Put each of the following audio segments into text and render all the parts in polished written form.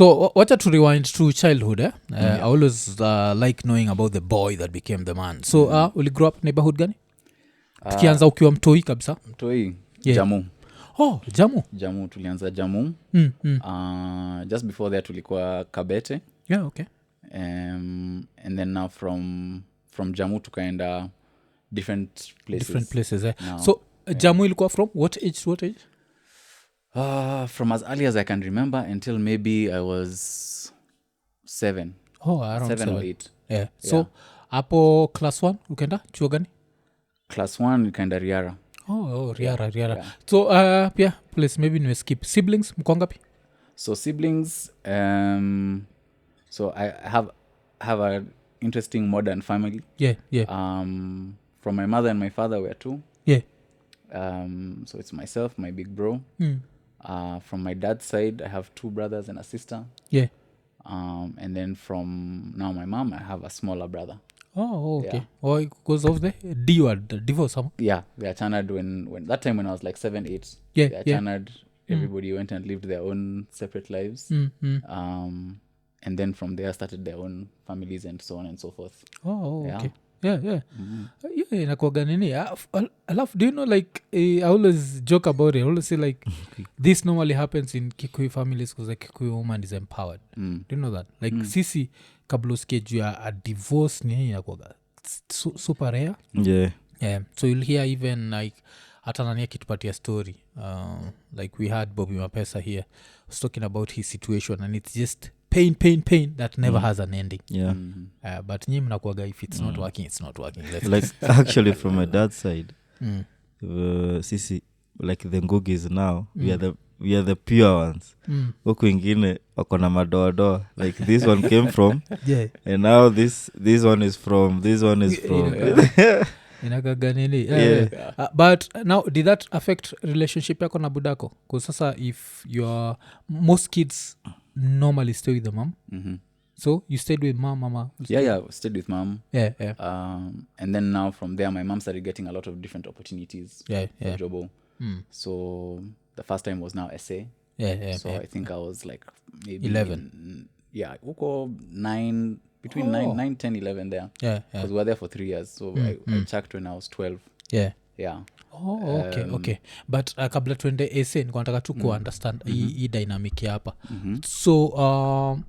So wacha to rewind to childhood I always like knowing about the boy that became the man. So uli grow up neighborhood gani? Tukianza ukiwa mtoi kabisa. Mtoi Yeah. Jamu. Jamu Tulianza Jamu. Just before that tulikuwa Kabete. Yeah, okay. And then now from Jamu tukaenda different places now. So Jamu ilikuwa from what age to what age? From as early as I can remember until maybe I was 7. Around 7 or 8. Yeah. So hapo class 1 ukaenda chuo gani? Class 1 nikaenda Riara. Riara. Yeah. So pia place maybe niwe skip. Siblings mko ngapi? So siblings so I have a interesting modern family. Yeah. From my mother and my father we are 2. Yeah. So it's myself, my big bro. From my dad's side I have 2 brothers and a sister. Yeah. And then from now my mom I have a smaller brother. Okay. Because of the D word, divorce. Yeah, they achanad when that time when I was like 7, 8. Yeah, they achanad. Everybody went and lived their own separate lives. And then from there started their own families and so on and so forth. Okay. Yeah. Inakuwaga nini. Alafu, do you know, like, I always joke about it. I always say, like, this normally happens in Kikuyu families because the Kikuyu woman is empowered. Do you know that? Like, sisi kabla usikie juu ya a divorce ni inakuwaga super rare. Yeah. So you'll hear even, like, hata nani akitupatia story. Like, we had Bobby Mapesa here was talking about his situation and it's just pain that never has an ending. Yeah. But nyi mnakuwaga if it's not working, it's not working. Like actually from my dad's side, sisi like the Ngugis now, we are the pure ones. Huku ingine wako na madoadoa. Like this one came from and now this one is from inakaga nini. But now did that affect relationship yako na budako? Because sasa if your most kids normally stay with the mom. So you stayed with mama? Yeah, stayed with mom. Yeah. And then now from there my mom started getting a lot of different opportunities for Jobo. So the first time was now SA. So I think I was like maybe 11. Uko 9, between 9, 10, 11 there. Because we were there for 3 years. So I checked when I was 12. Yeah. Okay. But kabla tuende ese niko nataka tu kuunderstand hii dynamic ya hapa. So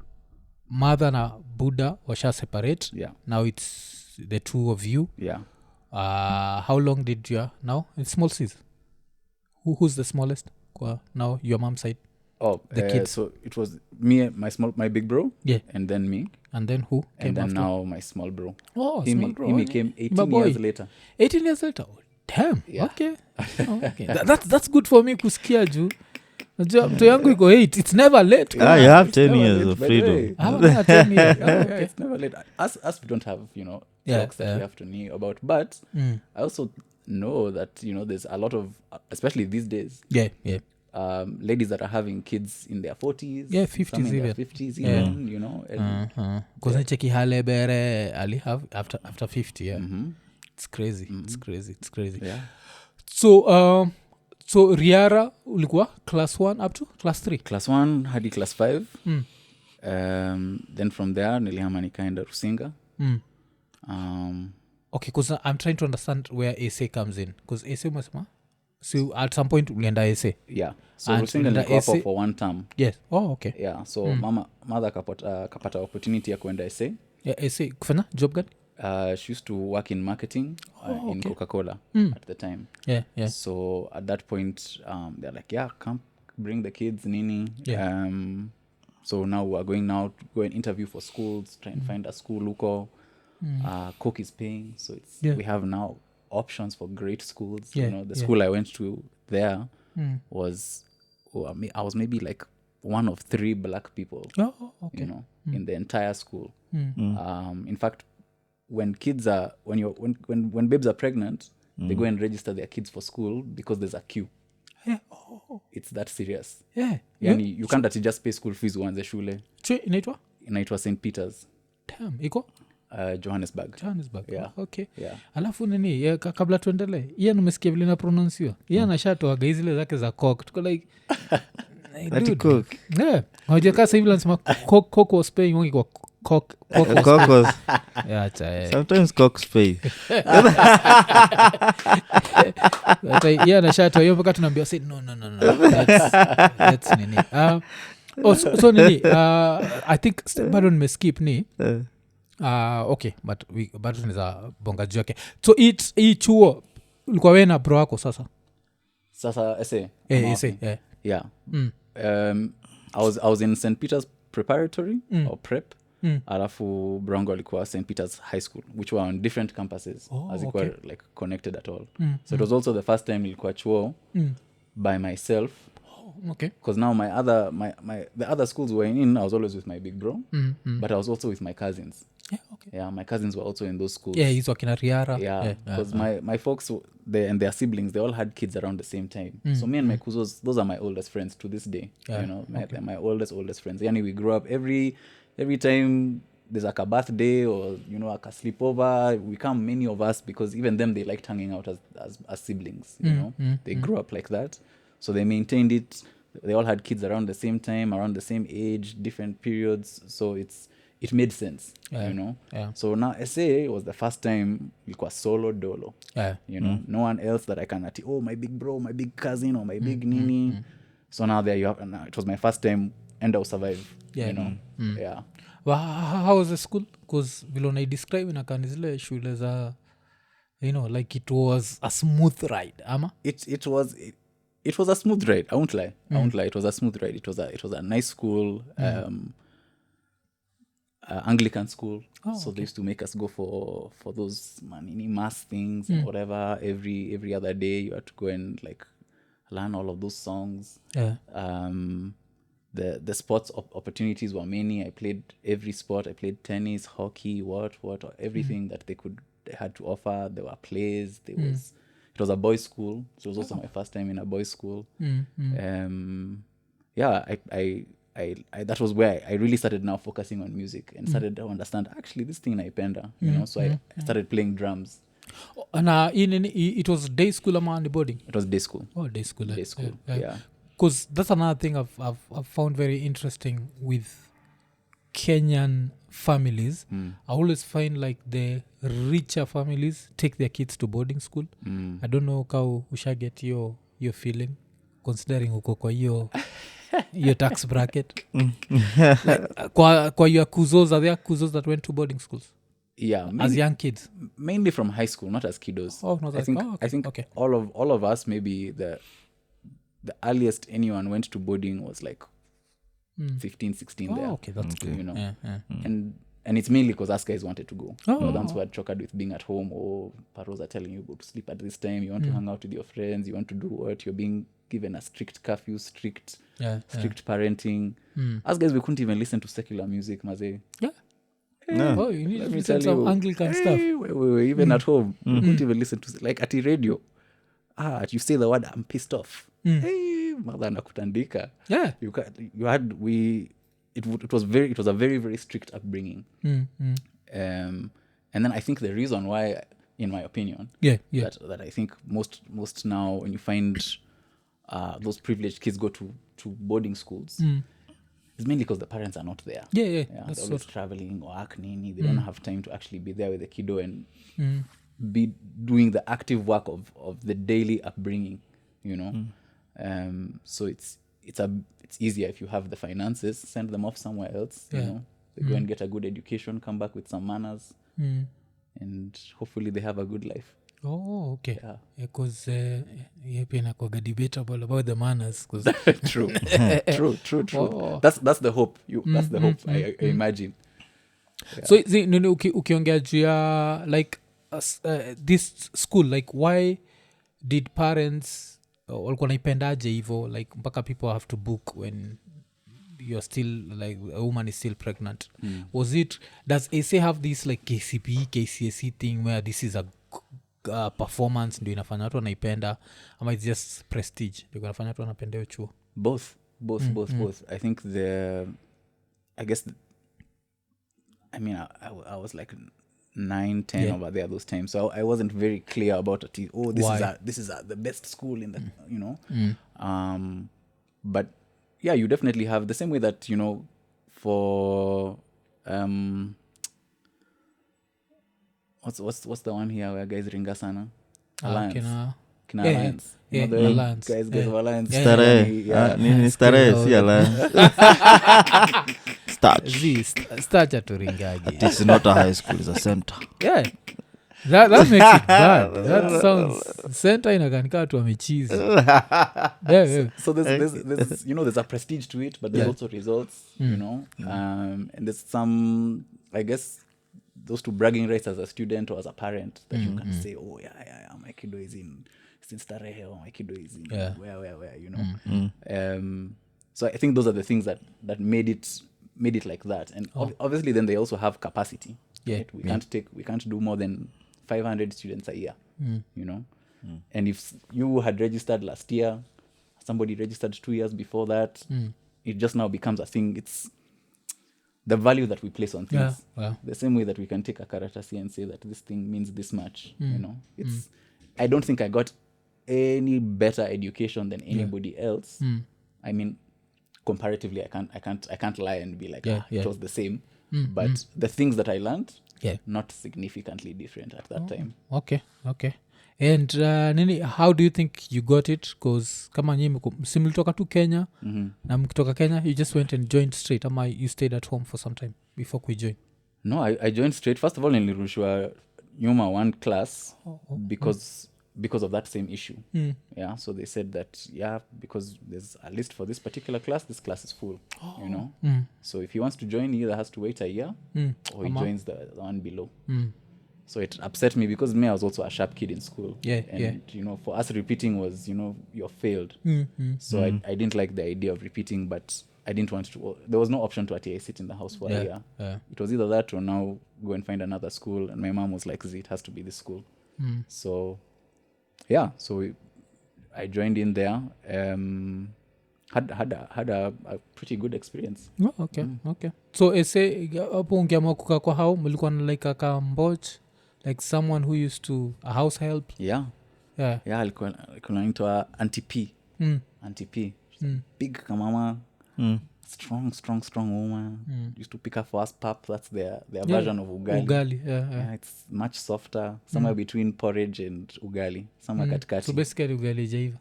mother na Buddha washa separate. Now it's the two of you. How long did you now? It's small sis. Who's the smallest? Now your mom's side. The kids. So it was me, my big bro. And then me. And then who came and then after? Now my small bro. Small bro. He came 18 years later. 18 years later. Damn. Okay. That's good for me kusikia juu. Najua mtu yangu iko 8. It's never late. You have 10 years of freedom. 10 years. It's never late. Us we don't have, clocks that we have to know about. But I also know that, there's a lot of, especially these days. Ladies that are having kids in their 40s. 50s some in even. their 50s even, Because nicheki Halebere ali have after 50, It's crazy. It's crazy. Yeah. So Riara ulikuwa class 1 up to class 3? Class 1 hadi class 5. Then from there nilihama nikaenda Rusinga. Okay, because I'm trying to understand where SA comes in. Because SA umesema? So at some point ulienda SA? Yeah. So Rusinga nilikuwa hapo for 1 term. Yes. Okay. Yeah. So mother kapata opportunity ya kuenda SA. Yeah, SA. Kufanya job gani? She used to work in marketing in Coca-Cola at the time. Yeah. So at that point, they're like, come bring the kids, Nini. So now we're going now to go and interview for schools, try and find a school, Luko. Coke is paying. So we have now options for great schools. The school I went to there was, I was maybe like one of 3 black people, in the entire school. In fact, when babes are pregnant, they go and register their kids for school because there's a queue. It's that serious. Yani, you can't just pay school fees uanze shule. Inaitwa St. Peter's. Damn, iko? Johannesburg. Okay. Alafu nini kabla tuendelee, Ian umesikia vile na pronounce hiyo? Ian ashatoaga zile zake za cock. Tuko like ati dude. coke Yeah. Haujakaa sasa hivi lazima coke was paying wangi kwa coke was cocos yeah, acha, sometimes cocks pay yeah, nashatoa hiyo mpaka tunaambia say no that's nini so nini I think bado nimeskip ni okay but bado tunaweza bonga juu yake so hii chuo ulikuwa wewe na bro wako sasa ese yeah I was in St Peter's preparatory or prep alafu Brongo alikuwa St Peter's High School which were on different campuses as it were like connected at all so it was also the first time nilikuwa chuo by myself okay because now the other schools were in I was always with my big bro but I was also with my cousins my cousins were also in those schools hizo akina Riara because my folks and their siblings they all had kids around the same time so me and my cousins those are my oldest friends to this day you know they're my oldest friends yani we grew up every time there's like a birthday or you know like a sleepover we come many of us because even them they liked hanging out as siblings you know they grew up like that so they maintained it they all had kids around the same time around the same age different periods so it made sense you know so now SA was the first time ilikuwa solo dolo you know no one else that I can my big bro my big cousin or my big nini so now there you have now it was my first time and I'll survive you know well, how was the school because vile unai describe inakani zile shule za you know like it was a smooth ride ama it was a smooth ride I won't lie it was a smooth ride it was a nice school Anglican school so they used to make us go for those mass things and whatever every other day you had to go and like learn all of those songs the sports opportunities were many I played every sport I played tennis hockey what everything that they had to offer there were plays it was a boys school so it was also my first time in a boys school I that was where I really started now focusing on music and started to understand actually this thing naipenda you know so I started playing drums na it was day school ama ni boarding it was day school day school yeah because that's another thing I've found very interesting with Kenyan families I always find like the richer families take their kids to boarding school I don't know how ushaget your feeling considering uko kwa hiyo tax bracket like, kwa your kuzos are there kuzos that went to boarding schools as young kids mainly from high school not as kiddos I think okay. all of us maybe the earliest anyone went to boarding was like 15 16 there okay that's good you know and it's mainly because us guys wanted to go the ones who had choked with being at home or paros are telling you go to sleep at this time you want to hang out with your friends you want to do what you're being given a strict curfew strict parenting us guys we couldn't even listen to secular music maze oh you need to listen to some Anglican stuff we even at home we couldn't even listen to like at the radio you say the word I'm pissed off mother nakutandika you had it was a very very strict upbringing and then I think the reason why in my opinion that I think most now when you find those privileged kids go to boarding schools is mainly because the parents are not there they're always traveling or nini they don't have time to actually be there with the kiddo and be doing the active work of the daily upbringing you know so it's easier if you have the finances send them off somewhere else you know they go and get a good education come back with some manners and hopefully they have a good life okay because pia nakwaga debatable about the manners true that's the hope that's the hope I imagine so ukiongea juu ya like this school like why did parents walikuwa naipendaje hivo like mpaka people have to book when you're still like a woman is still pregnant was it does SA have this like KCPE KCSE thing where this is a performance ndio inafanya watu wanaipenda ama it's just prestige ndio inafanya watu wanapenda hiyo chuo both I think I guess I mean I was like 9-10 over there those times so I wasn't very clear about it this is the best school in the you know but yeah, you definitely have the same way that, you know, for what's the one here where guys ringa sana? Alliance. Kina yeah, Alliance. yeah, You know, the Alliance. guys Yeah. of Alliance. Yeah, Starehe. Yeah. Nini starehe si alliance. Starch. Stacha turingagi. This is not a high school, it's a center. Yeah. That makes it bad. That sounds center inakanika tu amechizi. Yeah. So there's you know, there's a prestige to it, but there's Yeah. also results, you know, and there's some, I guess, those two bragging rights as a student or as a parent that you can say, oh yeah, my kiddo is in Starehe, or my kiddo is in where, you know. So I think those are the things that made it like that, and obviously then they also have capacity. Yeah. Right? We can't do more than 500 students a year, you know. And if you had registered last year, somebody registered 2 years before that, it just now becomes a thing. It's the value that we place on things. Yeah. The same way that we can take a karatasi and say that this thing means this much, you know. It's I don't think I got any better education than anybody else. I mean, comparatively, I can't lie and be like, it was the same. But the things that I learned, not significantly different at that time. Okay. And nini, how do you think you got it? Because kama nyinyi simlitoka tu Kenya, na mkitoka Kenya you just went and joined straight, ama you stayed at home for some time before we joined? No, I joined straight. First of all, nilirushwa nyuma one class because of that same issue. Yeah, so they said that, because there's a list for this particular class, this class is full, you know. So if he wants to join, he either has to wait a year or he joins the one below. So it upset me because me, I was also a sharp kid in school. And you know, for us repeating was, you know, you're failed. So I didn't like the idea of repeating, but I didn't want to. There was no option to sit in the house for a year. It was either that or now go and find another school. And my mom was like, it has to be this school. So I joined in there. Had a pretty good experience. Okay. So ese hapo ungeamua kukaa kwa hao, mlikuwa na like a mboch, like someone who used to a house help? Yeah, alikuwa anaitwa Auntie P. Auntie P. Big kamama. Strong woman. Used to pick up for us pap. That's their version of ugali. Yeah, it's much softer, somewhere between porridge and ugali, somewhere katikati. So basically ugali jaiva.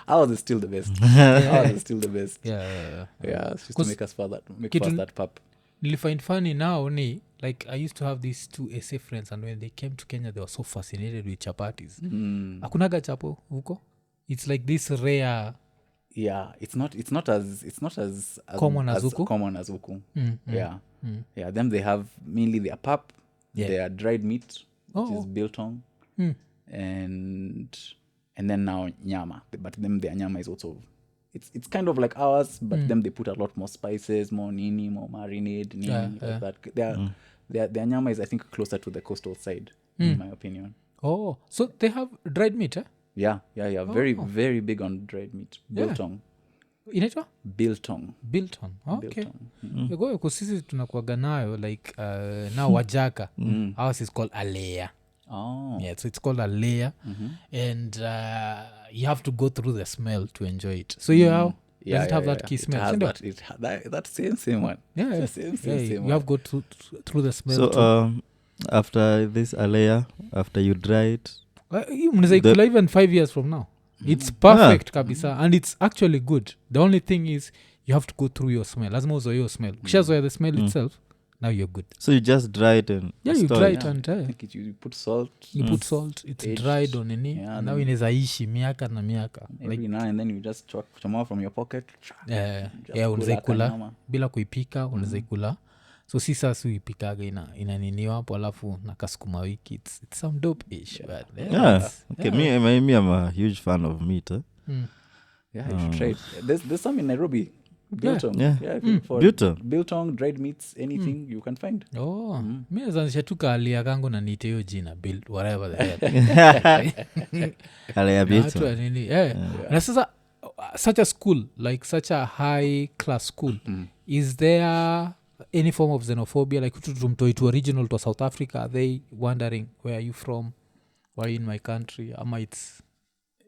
Ours is still the best. Ours is still the best. Yeah. It's just to make us for that pap. Nilifind funny now ni like I used to have these two SA friends, and when they came to Kenya they were so fascinated with chapatis. Hakunaga chapo huko? It's like this rare. Yeah, it's not as common as huku. Common as huku. Yeah, them they have mainly their pap, their dried meat, which is biltong, and then now nyama. But them their nyama is also it's kind of like ours, but them they put a lot more spices, more nini, more marinade, like that. Their nyama is, I think, closer to the coastal side, in my opinion. Oh, so they have dried meat, eh? Yeah. Very big on dried meat. Biltong. Inaitwa? Biltong. Okay. Kwa kusisi tunakuaga nayo like now wajaka. Ours is called alea. Yeah, so it's called alea. And you have to go through the smell to enjoy it. So does it have that key smell? It has that same one. Yeah. It's the same one. You have to go through the smell. So after this alea, after you dry it, mnaweza ikula even 5 years from now. It's perfect kabisa, and it's actually good. The only thing is you have to go through your smell. Lazima uzoe your smell. Ukishazoea the smell itself, now you're good. So you just dry it and you dry it and I think you put salt. You put salt. It's aged, dried on nini. And now inaweza ishi miaka na miaka. Every now and then you just chomoa from your pocket. Unaweza ikula bila kuipika, unaweza ikula. So si sasa uipikaga inaniniwa hapo alafu na kasukuma wiki. It's some dope-ish. But okay. Me I'm a huge fan of meat. Yeah, you should try it. There's some in Nairobi. Biltong. Biltong, dried meats, anything you can find. Mi nazanisha tu kaalia kangu na niite hiyo jina build whatever the hell. Alea biltong. Na sasa such a school, like such a high class school, is there any form of xenophobia, like to original to South Africa? Are they wondering where are you from, why in my country? Ama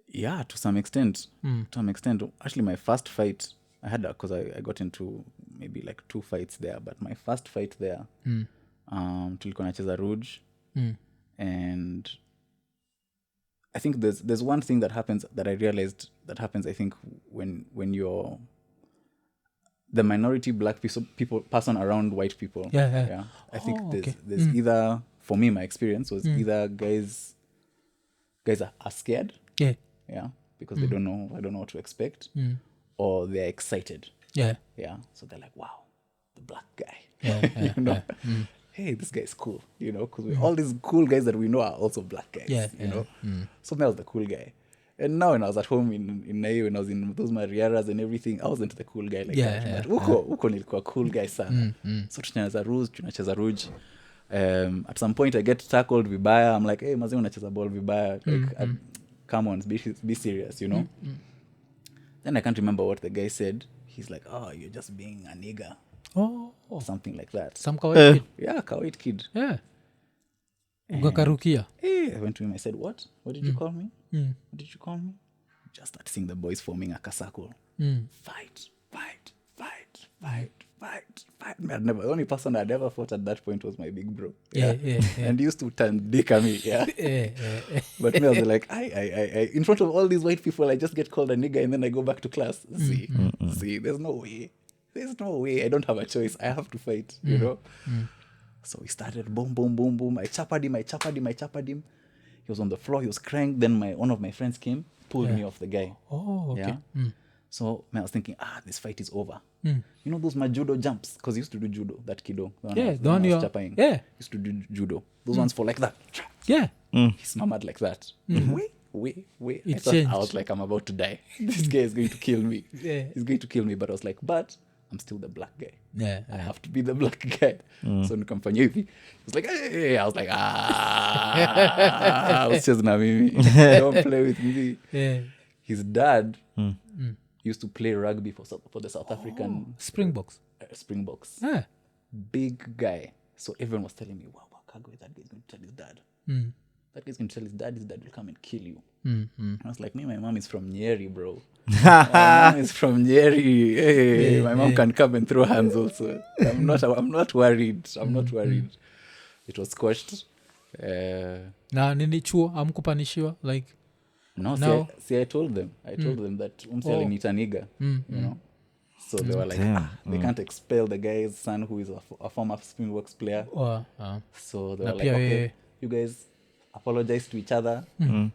Yeah, to some extent. Actually, my first fight I had, because I got into maybe like 2 fights there, but my first fight there, tulikuwa nacheza Rouge, and I think there's one thing that happens that I realized that happens, I think, when you're the minority black person around white people. Yeah. I think there's either, for me, my experience was either guys are scared. Yeah, because I don't know what to expect, or they're excited. Yeah, so they're like, wow, the black guy. You know, hey, this guy is cool. You know, because all these cool guys that we know are also black guys. You know, so I was the cool guy. And now when I was at home in Nai, when I was in those Mariaras and everything, I wasn't the cool guy like that. But uko nilikuwa cool guy sana. So tunacheza Rouge. At some point I get tackled vibaya. I'm like, hey, mazi unacheza ball vibaya. Like, come on, be serious, you know. Then I can't remember what the guy said. He's like, oh, you're just being a nigger. Or something like that. Some kawaii kid. Yeah, kawaii kid. Yeah. Ukakarukia. I went to him. I said, what did you call me? What did you call me? Just start seeing the boys forming a circle. Fight. The only person I'd ever fought at that point was my big bro. Yeah. And he used to turn dick at me. Yeah. But me, I was like, I in front of all these white people, I just get called a nigger and then I go back to class. See, there's no way. I don't have a choice. I have to fight, you know? So we started boom. I chappered him. He was on the floor. He was crying. Then one of my friends came, pulled me off the guy. Oh, okay. Yeah. So I was thinking, this fight is over. You know those my judo jumps? Because he used to do judo, that kiddo. The one you're... He used to do judo. Those ones for like that. Yeah. He's mad like that. Wait. I was like, I'm about to die. This guy is going to kill me. He's going to kill me. But I was like, but I'm still the black guy. I have to be the black guy. So nikamfanyia hivi. He was like, hey. I was like, I was just na mimi. Don't play with me. His dad used to play rugby for the South African Springboks. Big guy. So everyone was telling me, wow, Kagwe, that guy's going to tell his dad. That guy's going to tell his dad will come and kill you. I was like, my mom is from Nyeri, bro. My mom is from Nyeri. Hey, my mom can come and throw hands also. I'm not worried. It was squashed. Na nini chuo amkupanishiwa like no, see, I told them that aliniita nigger, you know. So they were like, they can't expel the guy's son who is a former Springboks player. So they were like, okay, you guys apologize to each other. I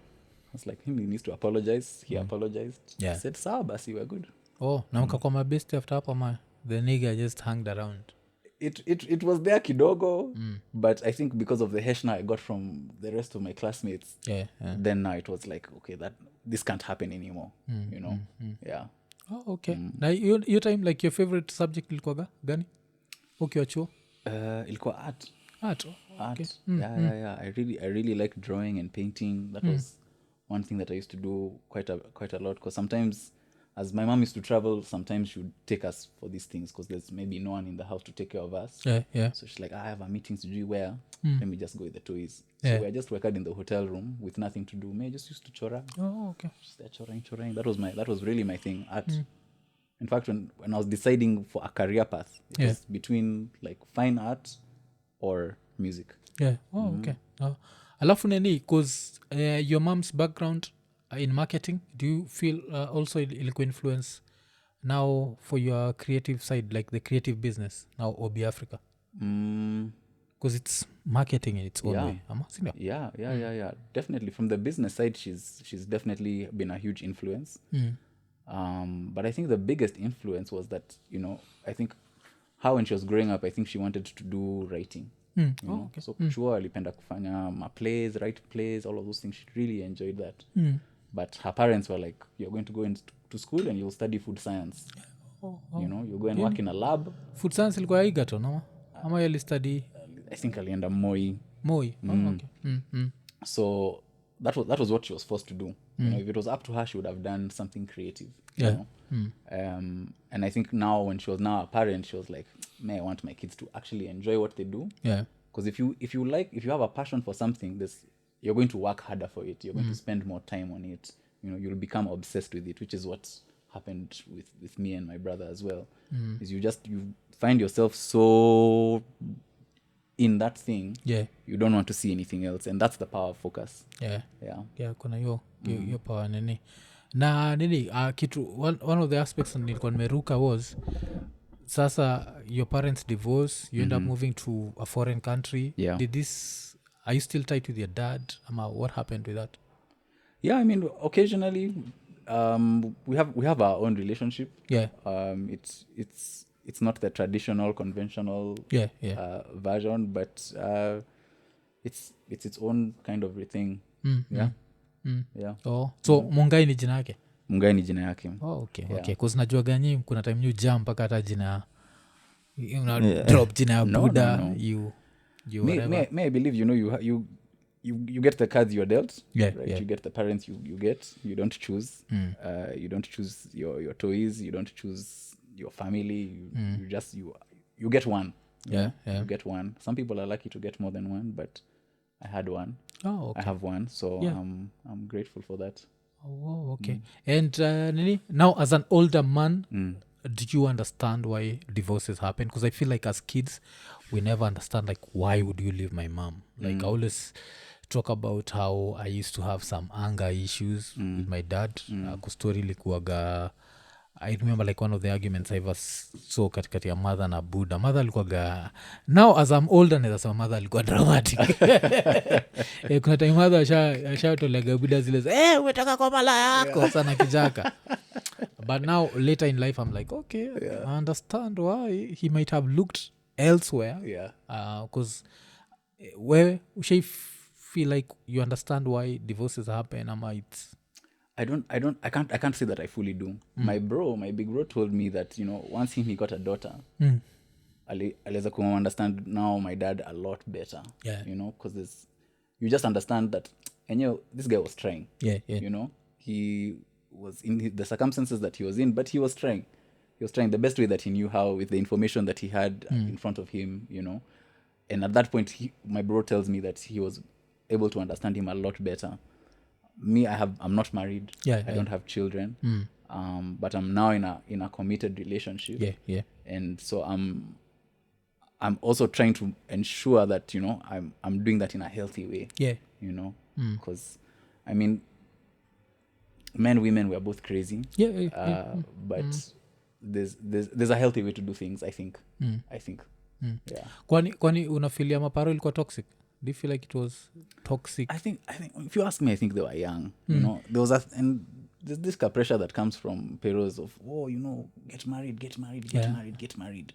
was like, he needs to apologize. He apologized. I said, sawa basi, we're good. Na mkakuwa mabest after hapo ma the nigger just hanged around. It was there kidogo, but I think because of the heshna I got from the rest of my classmates, then now it was like, okay, that this can't happen anymore, you know. Yeah. Oh, okay. Na your time, like your favorite subject ilikuwa gani ukiwa chuo? Ilikuwa art. Okay. Yeah. I really liked drawing and painting. That was one thing that I used to do quite a lot, because sometimes, as my mom used to travel, sometimes she would take us for these things because there's maybe no one in the house to take care of us. Yeah. So she's like, I have a meeting to do where? Let me just go with the toys. So we just worked in the hotel room with nothing to do. I just used to chora. Oh, okay. Just there choring. That was really my thing, art. In fact, when I was deciding for a career path, it was between like fine art or music. Yeah. Oh, okay. Alafu nini, because your mom's background in marketing, do you feel also ilikuwa influence now for your creative side, like the creative business now Obi Africa? Because it's marketing in its own way. Yeah. Definitely from the business side, she's definitely been a huge influence. But I think the biggest influence was that, you know, I think how when she was growing up, I think she wanted to do writing. You know? Okay. So chuo alipenda kufanya plays, write plays, all of those things. She really enjoyed that. But her parents were like, you're going to go into school and you'll study food science. You know, you'll go and work in a lab. Food science ilikuwa Igato, no? Ama yali study? I think alienda Moi. Okay. So that was what she was forced to do. You know, if it was up to her, she would have done something creative. You know? And I think now when she was now a parent, she was like, I want my kids to actually enjoy what they do. Yeah. Because if you have a passion for something, you're going to work harder for it. You're going to spend more time on it. you'll become obsessed with it, which is what happened with me and my brother as well. Is you find yourself so in that thing, you don't want to see anything else, and that's the power of focus. Kuna hiyo power nini na nini kitu one of the aspects nilikuwa nimeruka was sasa your parents divorce, you end up moving to a foreign country. Are you still tied with your dad? What happened with that? I mean, occasionally we have our own relationship. It's not the traditional conventional version, but it's its own kind of thing. So Mungai ni jina yake? Mungai ni jina yake. Okay. Cause najua ganyi kuna time you jump mpaka hata jina drop jina ya Buddha. No. You may I believe you get the cards you're dealt, right? You get the parents you get. You don't choose. You don't choose your toys. You don't choose your family. You get one. You get one. Some people are lucky to get more than one, but I had one. I have one, so I'm grateful for that. Okay. And now as an older man, did you understand why divorces happen? Because I feel like as kids we never understand like why would you leave my mom. Like I always talk about how I used to have some anger issues with my dad. Kustori likuwaga, I remember like one of the arguments I ever saw katikati ya mother na Buddha. Mother alikuwaga, now as I'm older naweza sema mother alikuwa dramatic. Kuna time mother ashatolega Buddha zile umetoka kwa mala yako sana kijaka. But now later in life I'm like, okay, I understand why he might have looked elsewhere. Because where ushai feel like you understand why divorces happen, it's I can't say that I fully do. My big bro told me that once he got a daughter, aliweza ku understand now my dad a lot better. Because you just understand that this guy was trying. He was in the circumstances that he was in, but he was trying the best way that he knew how, with the information that he had in front of him. And at that point my bro tells me that he was able to understand him a lot better. Me, I'm not married. I don't have children. But I'm now in a committed relationship. And so I'm also trying to ensure that I'm doing that in a healthy way. Because I mean, women, we're both crazy. But there's a healthy way to do things, I think. Kwani unafilia maparo ilikuwa toxic? Do you feel like it was toxic? I think if you ask me, I think they were young. There was and there's this pressure that comes from parents of get married.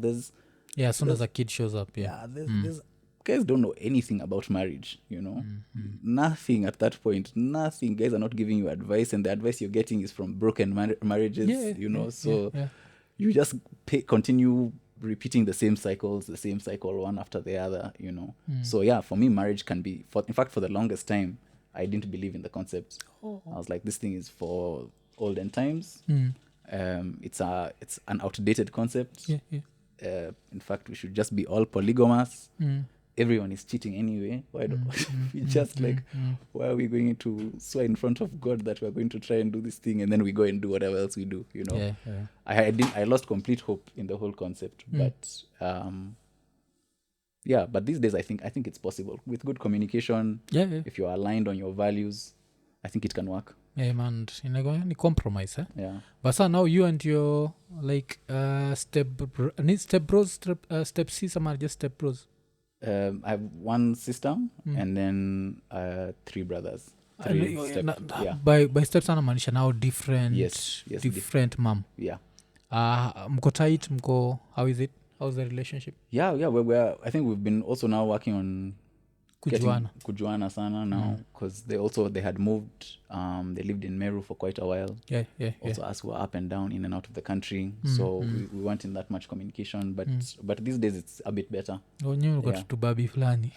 There's as soon as a kid shows up. There's guys don't know anything about marriage. Nothing at that point. Nothing. Guys are not giving you advice, and the advice you're getting is from broken marriages. You just continue repeating the same cycle one after the other. So for me, marriage can be in fact for the longest time I didn't believe in the concept. I was like, this thing is for olden times. It's an outdated concept. In fact, we should just be all polygamous. Everyone is cheating anyway. Why don't we just why are we going to swear in front of God that we're going to try and do this thing, and then we go and do whatever else we do? I lost complete hope in the whole concept. But but these days I think it's possible with good communication. If you're aligned on your values, I think it can work. Man, ni compromise. But so now you and your step bros, step sis, or just step bros? I have one sister and then 3 brothers. By steps anamaanisha now different. Yes, different mom. Mko tight, how is it? How's the relationship? We're I think we've been also now working on kujuana sana now, because they had moved. They lived in Meru for quite a while. Also us were up and down, in and out of the country. So we weren't in that much communication, but these days it's a bit better. Tubabi fulani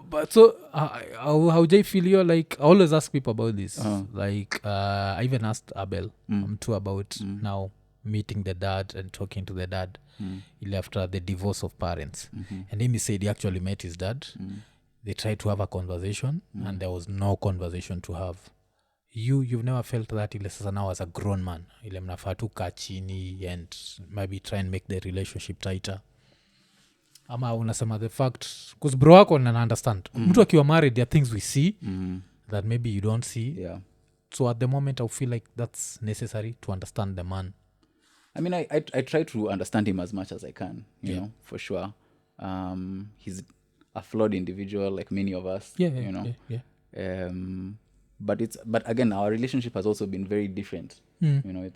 but so how do you feel? You're like, I always ask people about this. I even asked Abel too about now meeting the dad and talking to the dad ile after the divorce of parents and him he said he actually met his dad they tried to have a conversation and there was no conversation to have you've never felt that ile sasa now as a grown man ile mnafaa tu kaa chini and maybe try and make the relationship tighter ama unasema the fact because bro wako na understand mtu akiwa married there are things we see that maybe you don't see Yeah. so at the moment I feel like that's necessary to understand the man. I mean, I try to understand him as much as I can, you know, for sure. He's a flawed individual like many of us, you know. But again, our relationship has also been very different. You know,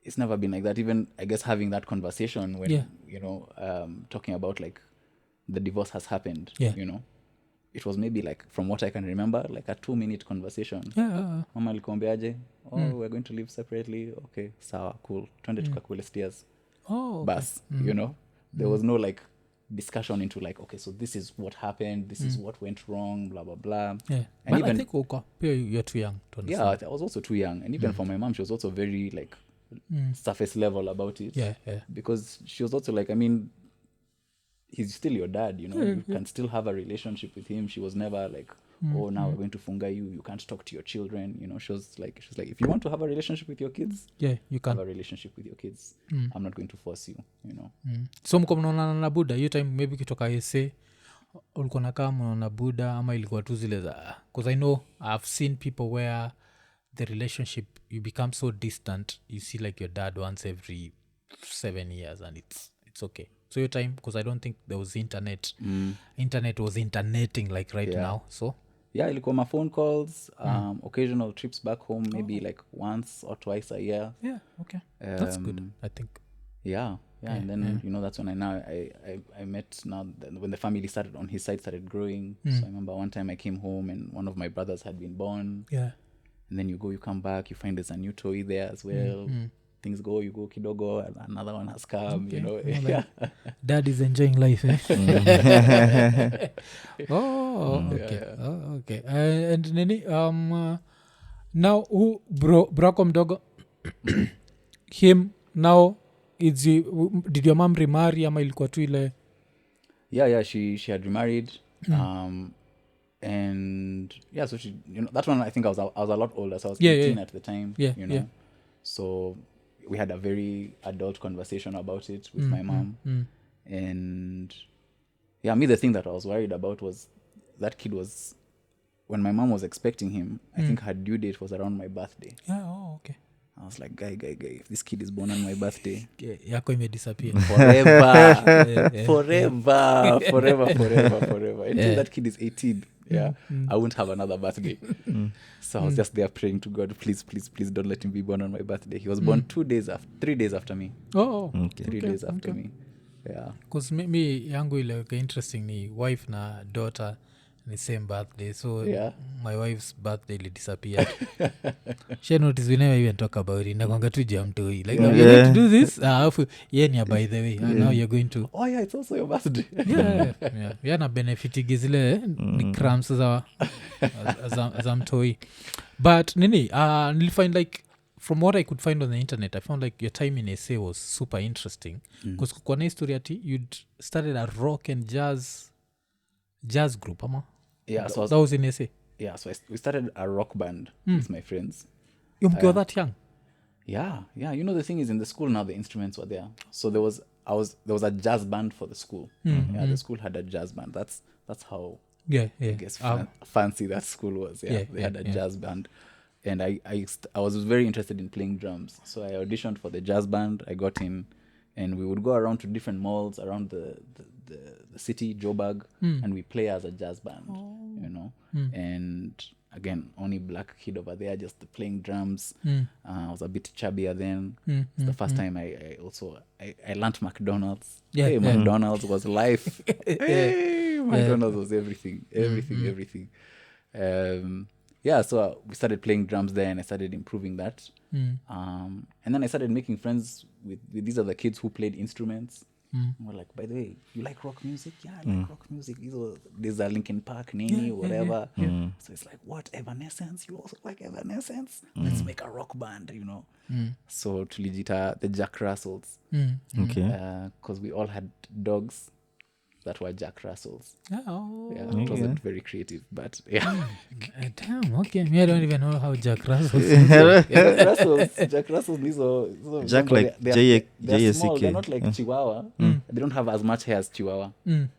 it's never been like that. Even I guess having that conversation when you know, talking about like the divorce has happened, you know. It was maybe like, from what I can remember, like a 2-minute conversation. Mama alikuambiaje? We're going to live separately. Okay, sawa, cool. Twende tukakule stairs. Bas, you know? There was no like discussion into like, okay, so this is what happened, this is what went wrong, blah, blah, blah. And but even, I think you're too young to understand. Yeah, I was also too young. And even for my mom, she was also very like surface level about it. Because she was also like, I mean, he's still your dad, you know. You can still have a relationship with him. She was never like, oh, now we're going to funga you can't talk to your children, you know. She was like, if you want to have a relationship with your kids, you can have a relationship with your kids. I'm not going to force you, you know. So mko mnaonana na buda hiyo time maybe kitoka ese ulikuwa nakaa mnaona buda ama ilikuwa tu zile za because I know I've seen people where the relationship you become so distant you see like your dad once every 7 years and it's okay. So your time, because I don't think there was internet. Internet was interneting like right now. So ilikuwa my phone calls, occasional trips back home, maybe like once or twice a year. Okay. That's good, I think. And then you know, that's when I met now when the family started on his side started growing. So I remember one time I came home and one of my brothers had been born. And then you come back, you find there's a new toy there as well. Things go, you go kidogo, another one has come, you know. Like, dad is enjoying life, eh? Okay. And Nini, now who brako mdogo him now is did your mom remarry ama ilikuwa tu ile? She had remarried. And so she, you know, that one I think I was a lot older, so I was 18 at the time, you know. So we had a very adult conversation about it with my mom. And me, the thing that I was worried about was that kid was, when my mom was expecting him, I think her due date was around my birthday. Okay. I was like, guy, if this kid is born on my birthday, yako imedisappear forever until that kid is 18. I won't have another birthday. So I was just there praying to God, please don't let him be born on my birthday. He was born 3 days after me. 3 days after me. Because me yangu ile interesting ni wife na daughter the same birthday, so my wife's birthday will disappear. She notice we never even talk about it. Nakwanga tu jamtoi like you're going to do this by the way now you're going to it's also your birthday. Na benefit gizile ni crumbs za mtoi. But nini nilifind like from what I could find on the internet, I found like your time in SA was super interesting because kwa na history ati you'd started a rock and jazz group ama? So that was in SA. So we started a rock band with my friends. You were that young? Yeah. You know, the thing is, in the school now the instruments were there. So there was a jazz band for the school. The school had a jazz band. That's how I guess fancy that school was. They had a jazz band. And I was very interested in playing drums. So I auditioned for the jazz band. I got in, and we would go around to different malls around the city, Joburg, and we play as a jazz band, you know. And again, only black kid over there, just playing drums. I was a bit chubbier then. It's the first time I learned McDonald's. McDonald's was life. McDonald's was everything. So we started playing drums there, and I started improving that. And then I started making friends with these other kids who played instruments. We're like, by the way, you like rock music? Yeah, I like rock music. These are Linkin Park, Nini, whatever. So it's like, what, Evanescence? You also like Evanescence? Let's make a rock band, you know. So tulijita the Jack Russells. Okay. Because we all had dogs that were Jack Russells. Oh, Yeah, it wasn't very creative, but yeah. Damn, okay. Me, I don't even know how Jack Russell. Jack Russells, Jack like they're small. JSK. They're not like Chihuahua. They don't have as much hair as Chihuahua.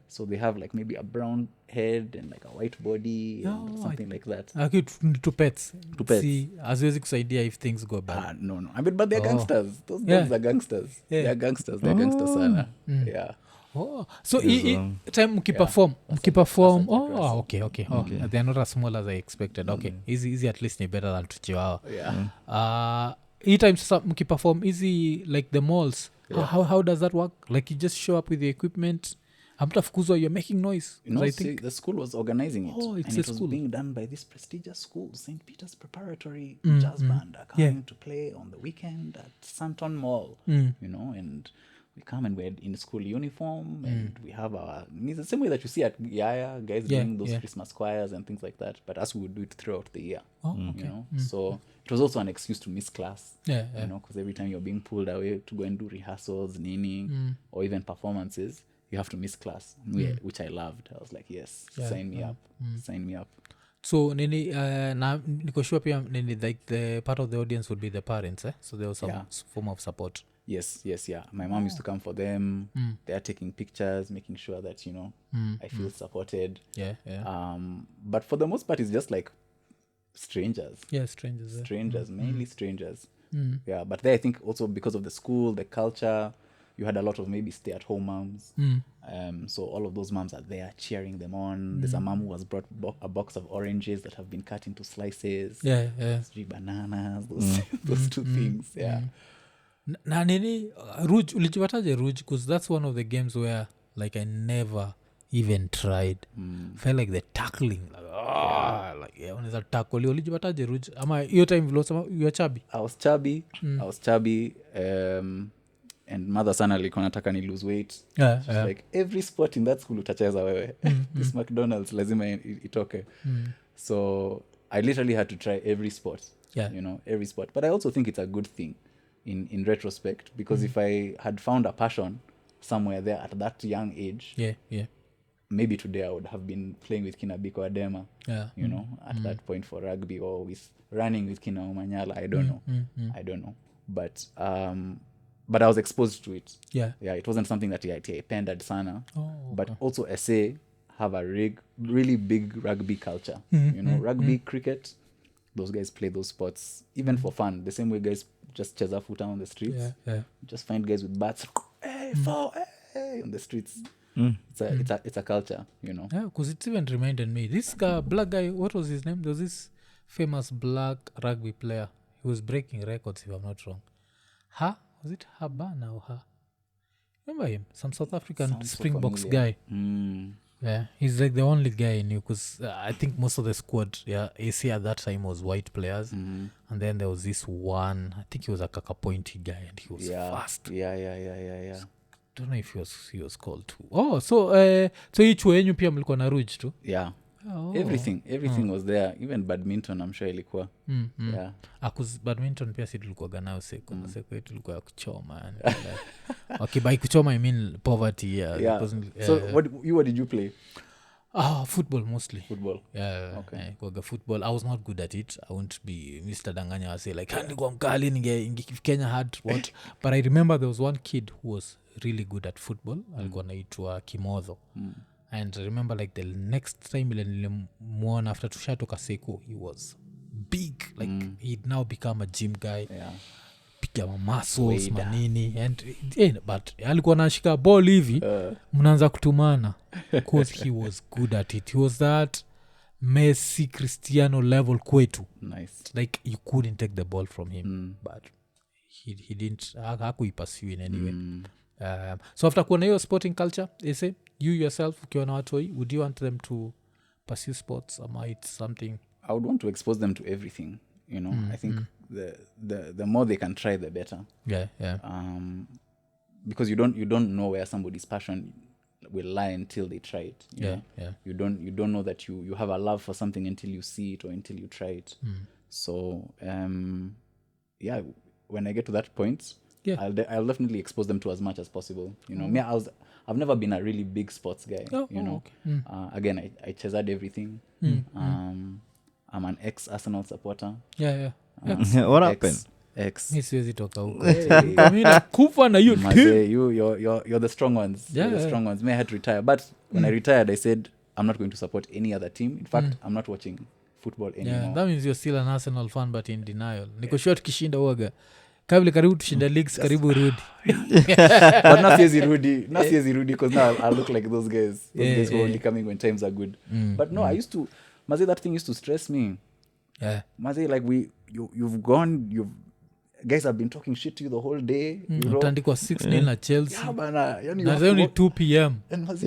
So they have like maybe a brown head and like a white body and something like that. Okay, to pets. To pets. See, haziwezi kusaidia if things go bad. No. I mean, but they're gangsters. Those dogs are gangsters. Yeah. They're gangsters. They're gangsters sana. Yeah. Oh, so time mkiperform okay they're not as small as I expected. Okay, easy at least ni better than tuchiwawa. Yeah. Hii time sasa mkiperform easy like the malls. How does that work? Like you just show up with the equipment, amtafukuzwa, you're making noise. No, I see, think the school was organizing it. it's and a it was school. being done by this prestigious school, St. Peter's Preparatory Jazz Band, are coming to play on the weekend at Santon Mall, you know, and we come and we're in school uniform and we have it's the same way that you see at Yaya, guys doing those Christmas choirs and things like that, but us we would do it throughout the year, you know. So it was also an excuse to miss class, you know, because every time you're being pulled away to go and do rehearsals, nini, or even performances, you have to miss class, which I loved. I was like, yes, sign me up. So nini na niko sure pia nini like the part of the audience would be the parents, so there was some form of support. Yes. My mom used to come for them. They are taking pictures, making sure that, you know, I feel supported. Yeah. But for the most part, it's just like strangers. Yeah, strangers. Mainly strangers. Yeah, but there I think also because of the school, the culture, you had a lot of maybe stay-at-home moms. So all of those moms are there cheering them on. There's a mom who has brought a box of oranges that have been cut into slices. Yeah. 3 bananas, those two things. Yeah. Na nini Rouge, ulijipataje Rouge? Because that's one of the games where like I never even tried. Felt like the tackling like unaweza tackle. Ulijipataje Rouge? Ama hiyo time vile you were chubby? I was chubby and mother sana alikuwa nataka ni lose weight. Like every sport in that school utacheza wewe. This McDonald's lazima itoke. So I literally had to try every sport. You know, every sport. But I also think it's a good thing in retrospect, because if I had found a passion somewhere there at that young age, maybe today I would have been playing with kina Biko Adema, you know, at that point for rugby, or with running with kina Omanyala. I don't know. But I was exposed to it. Yeah, it wasn't something that I pended sana. But also SA have a really big rugby culture. You know, rugby, cricket, those guys play those sports even for fun, the same way guys just cheza futa on the streets. Just find guys with bats, hey, on the streets. It's a culture, you know. Yeah, because it even reminded me, this guy, black guy, what was his name? There was this famous black rugby player. He was breaking records, if I'm not wrong. Was it Habana or Ha? Remember him? Some South African Sounds Springboks so guy. Yeah, he's like the only guy I knew, because I think most of the squad, AC at that time was white players. And then there was this one, I think he was a Kakapointy guy, and he was fast. Yeah. Don't know if he was called too. So hii chuo yenyu pia mlikuwa na Rouge too? Yeah. Everything was there. Even badminton, I'm sure ilikuwa. Yeah. Because badminton pia si tulikuwaga nayo seko. Seko yetu ilikuwa ya kuchoma. Okay, by kuchoma I mean poverty. Yeah. So what did you play? Football mostly. Football. Yeah. Okay. Kwa football, I was not good at it. I won't be Mr. Danganya. I say like, nilikuwa mkali if Kenya had what. But I remember there was one kid who was really good at football. Alikuwa naitwa Kimodho. And I remember like the next time nilimuona after tushatoka Seko, he was big. Like he'd now become a gym guy. Piga muscles, manini. And but alikuwa nashika ball hivi, mnaanza kutumana, because he was good at it. He was that Messi Cristiano level kwetu. Nice. Like you couldn't take the ball from him. But he didn't hakuipursue in any way. So after kuona hiyo sporting culture, they say you yourself ukiwa na watoi, would you want them to pursue sports, or it's something? I would want to expose them to everything, you know. I think the more they can try, the better. because you don't know where somebody's passion will lie until they try it. You know? You don't know that you have a love for something until you see it or until you try it. So when I get to that point, I'll definitely expose them to as much as possible. You know, me, I've never been a really big sports guy. Again, I chased everything. I'm an ex-Arsenal supporter. What happened? Mi siwezi toka huko. Mi nakufa na hiyo team. You're the strong ones. You're the strong ones. Me, I had to retire. But when I retired, I said, I'm not going to support any other team. In fact, I'm not watching football anymore. That means you're still an Arsenal fan but in denial. Niko sure tukishinda uaga. Kabla karibu tushinda leagues, karibu rudi. But not siezi rudi because now I look like those guys. Those guys who are only coming when times are good. But no, I used to, Maze, that thing used to stress me. Maze, like you've gone, guys have been talking shit to you the whole day. Utandikwa 6-0 na Chelsea. Yeah, bana. Na only 2 p.m. And Maze,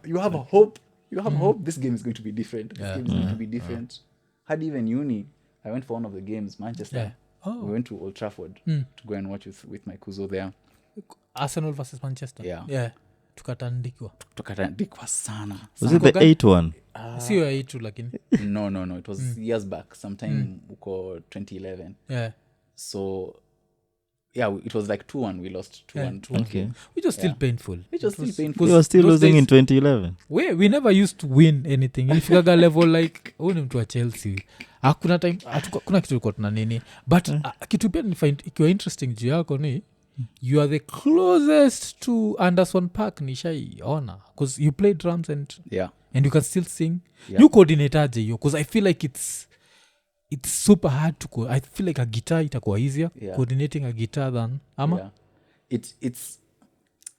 you have a hope. You have hope this game is going to be different. This game is going to be different. Had even uni, I went for one of the games, Manchester. We went to Old Trafford to go and watch with my kuzo there. Arsenal versus Manchester. Yeah. Tukatandikwa sana. Was it the 8-1? Sio 8 lakini. No. It was years back. Sometime uko 2011. Yeah. So it was like 2-1. We lost 2-1. Okay. Which was still painful. We were still losing in 2011. We never used to win anything. Ilifikaga level like ni mtu wa Chelsea. Hakuna time kuna kitu iko tuna nini. But kitu pia ni find ikiwa interesting juu yako ni you are the closest to Anderson Park nishaiona because you play drums and you can still sing. You coordinate aje hiyo because I feel like it's super hard to I feel like a guitar itakuwa easier coordinating a guitar than it's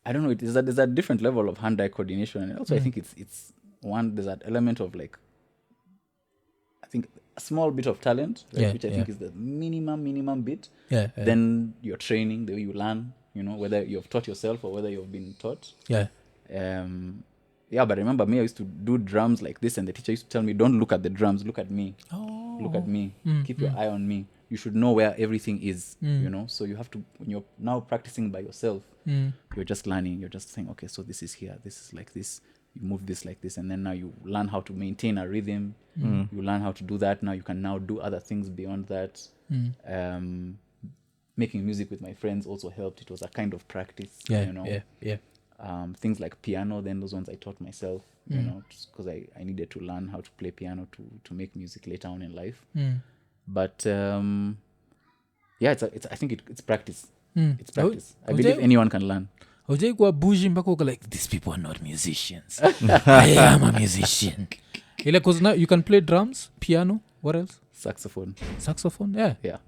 I don't know, there's a different level of hand-eye coordination, and also I think it's one, there's that element of like, I think a small bit of talent, which I think is the minimum bit. Then your training, the way you learn, you know, whether you've taught yourself or whether you've been taught. But I remember me, I used to do drums like this, and the teacher used to tell me, don't look at the drums, look at me. Look at me. Keep your eye on me. You should know where everything is, you know? So you have to, when you're now practicing by yourself, you're just learning. You're just saying, okay, so this is here. This is like this. You move this like this. And then now you learn how to maintain a rhythm. You learn how to do that. Now you can now do other things beyond that. Making music with my friends also helped. It was a kind of practice, you know? Things like piano, then those ones I taught myself, you know, because I needed to learn how to play piano to make music later on in life. But I think it's practice. It's practice. I believe anyone can learn. Hujai kuwa bougie mpaka uko like, these people are not musicians. I am a musician. Because now you can play drums, piano, what else? Saxophone? Yeah.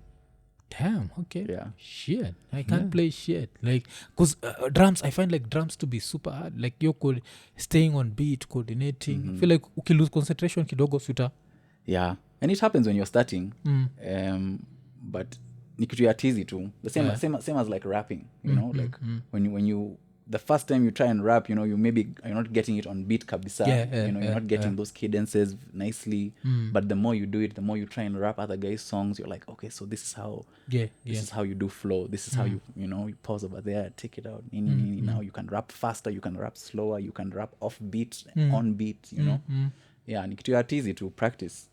Damn, okay. Yeah. Shit. I can't play shit. Like, because drums, I find like drums to be super hard. Like, you're staying on beat, coordinating. I feel like you lose concentration kidogo suta. Yeah. And it happens when you're starting. But ni kitu ya tizi too. The same as like rapping, you know, like when you the first time you try and rap, you know, you're not getting it on beat kabisa. You know, you're not getting those cadences nicely. But the more you do it, the more you try and rap other guys' songs, you're like, okay, so this is how this is how you do flow. This is how you pause over there, take it out. Now you can rap faster, you can rap slower, you can rap off beat, on beat, you know. Yeah, ni kitu ya tizi to practice.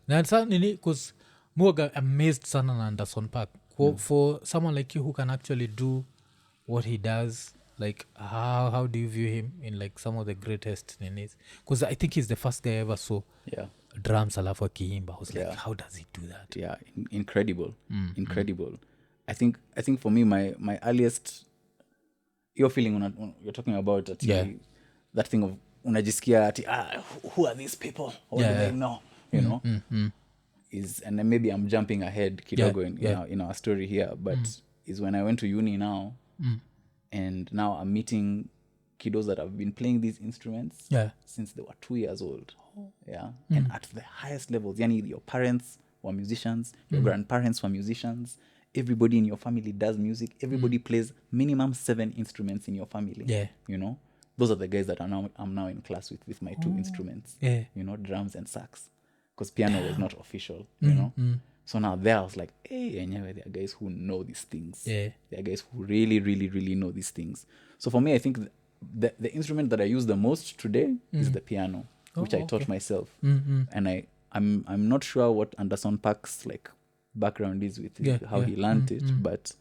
Na sasa nini, because Muaga amazed sana na Anderson Park. For someone like you who can actually do what he does, like how do you view him in like some of the greatest ninis? Because I think he's the first guy I ever saw drums alafu akiimba. I was like, how does he do that? Yeah, incredible. I think for me my earliest, your feeling you're talking about that thing of unajisikia ati who are these people? What do they know? You know? Is, and then maybe I'm jumping ahead kidogo in our story here, but is when I went to uni now, and now I'm meeting kiddos that have been playing these instruments since they were 2 years old. And at the highest levels, yani your parents were musicians, your grandparents were musicians, everybody in your family does music, everybody plays minimum 7 instruments in your family. You know, those are the guys that I'm now in class with my 2 instruments. You know, drums and sax. Because piano was not official, you know. So now there I was like, hey, anyway, there are guys who know these things. Yeah. There are guys who really, really, really know these things. So for me, I think the instrument that I use the most today is the piano, which I taught myself. And I'm not sure what Anderson Paak's like background is with how he learned it, but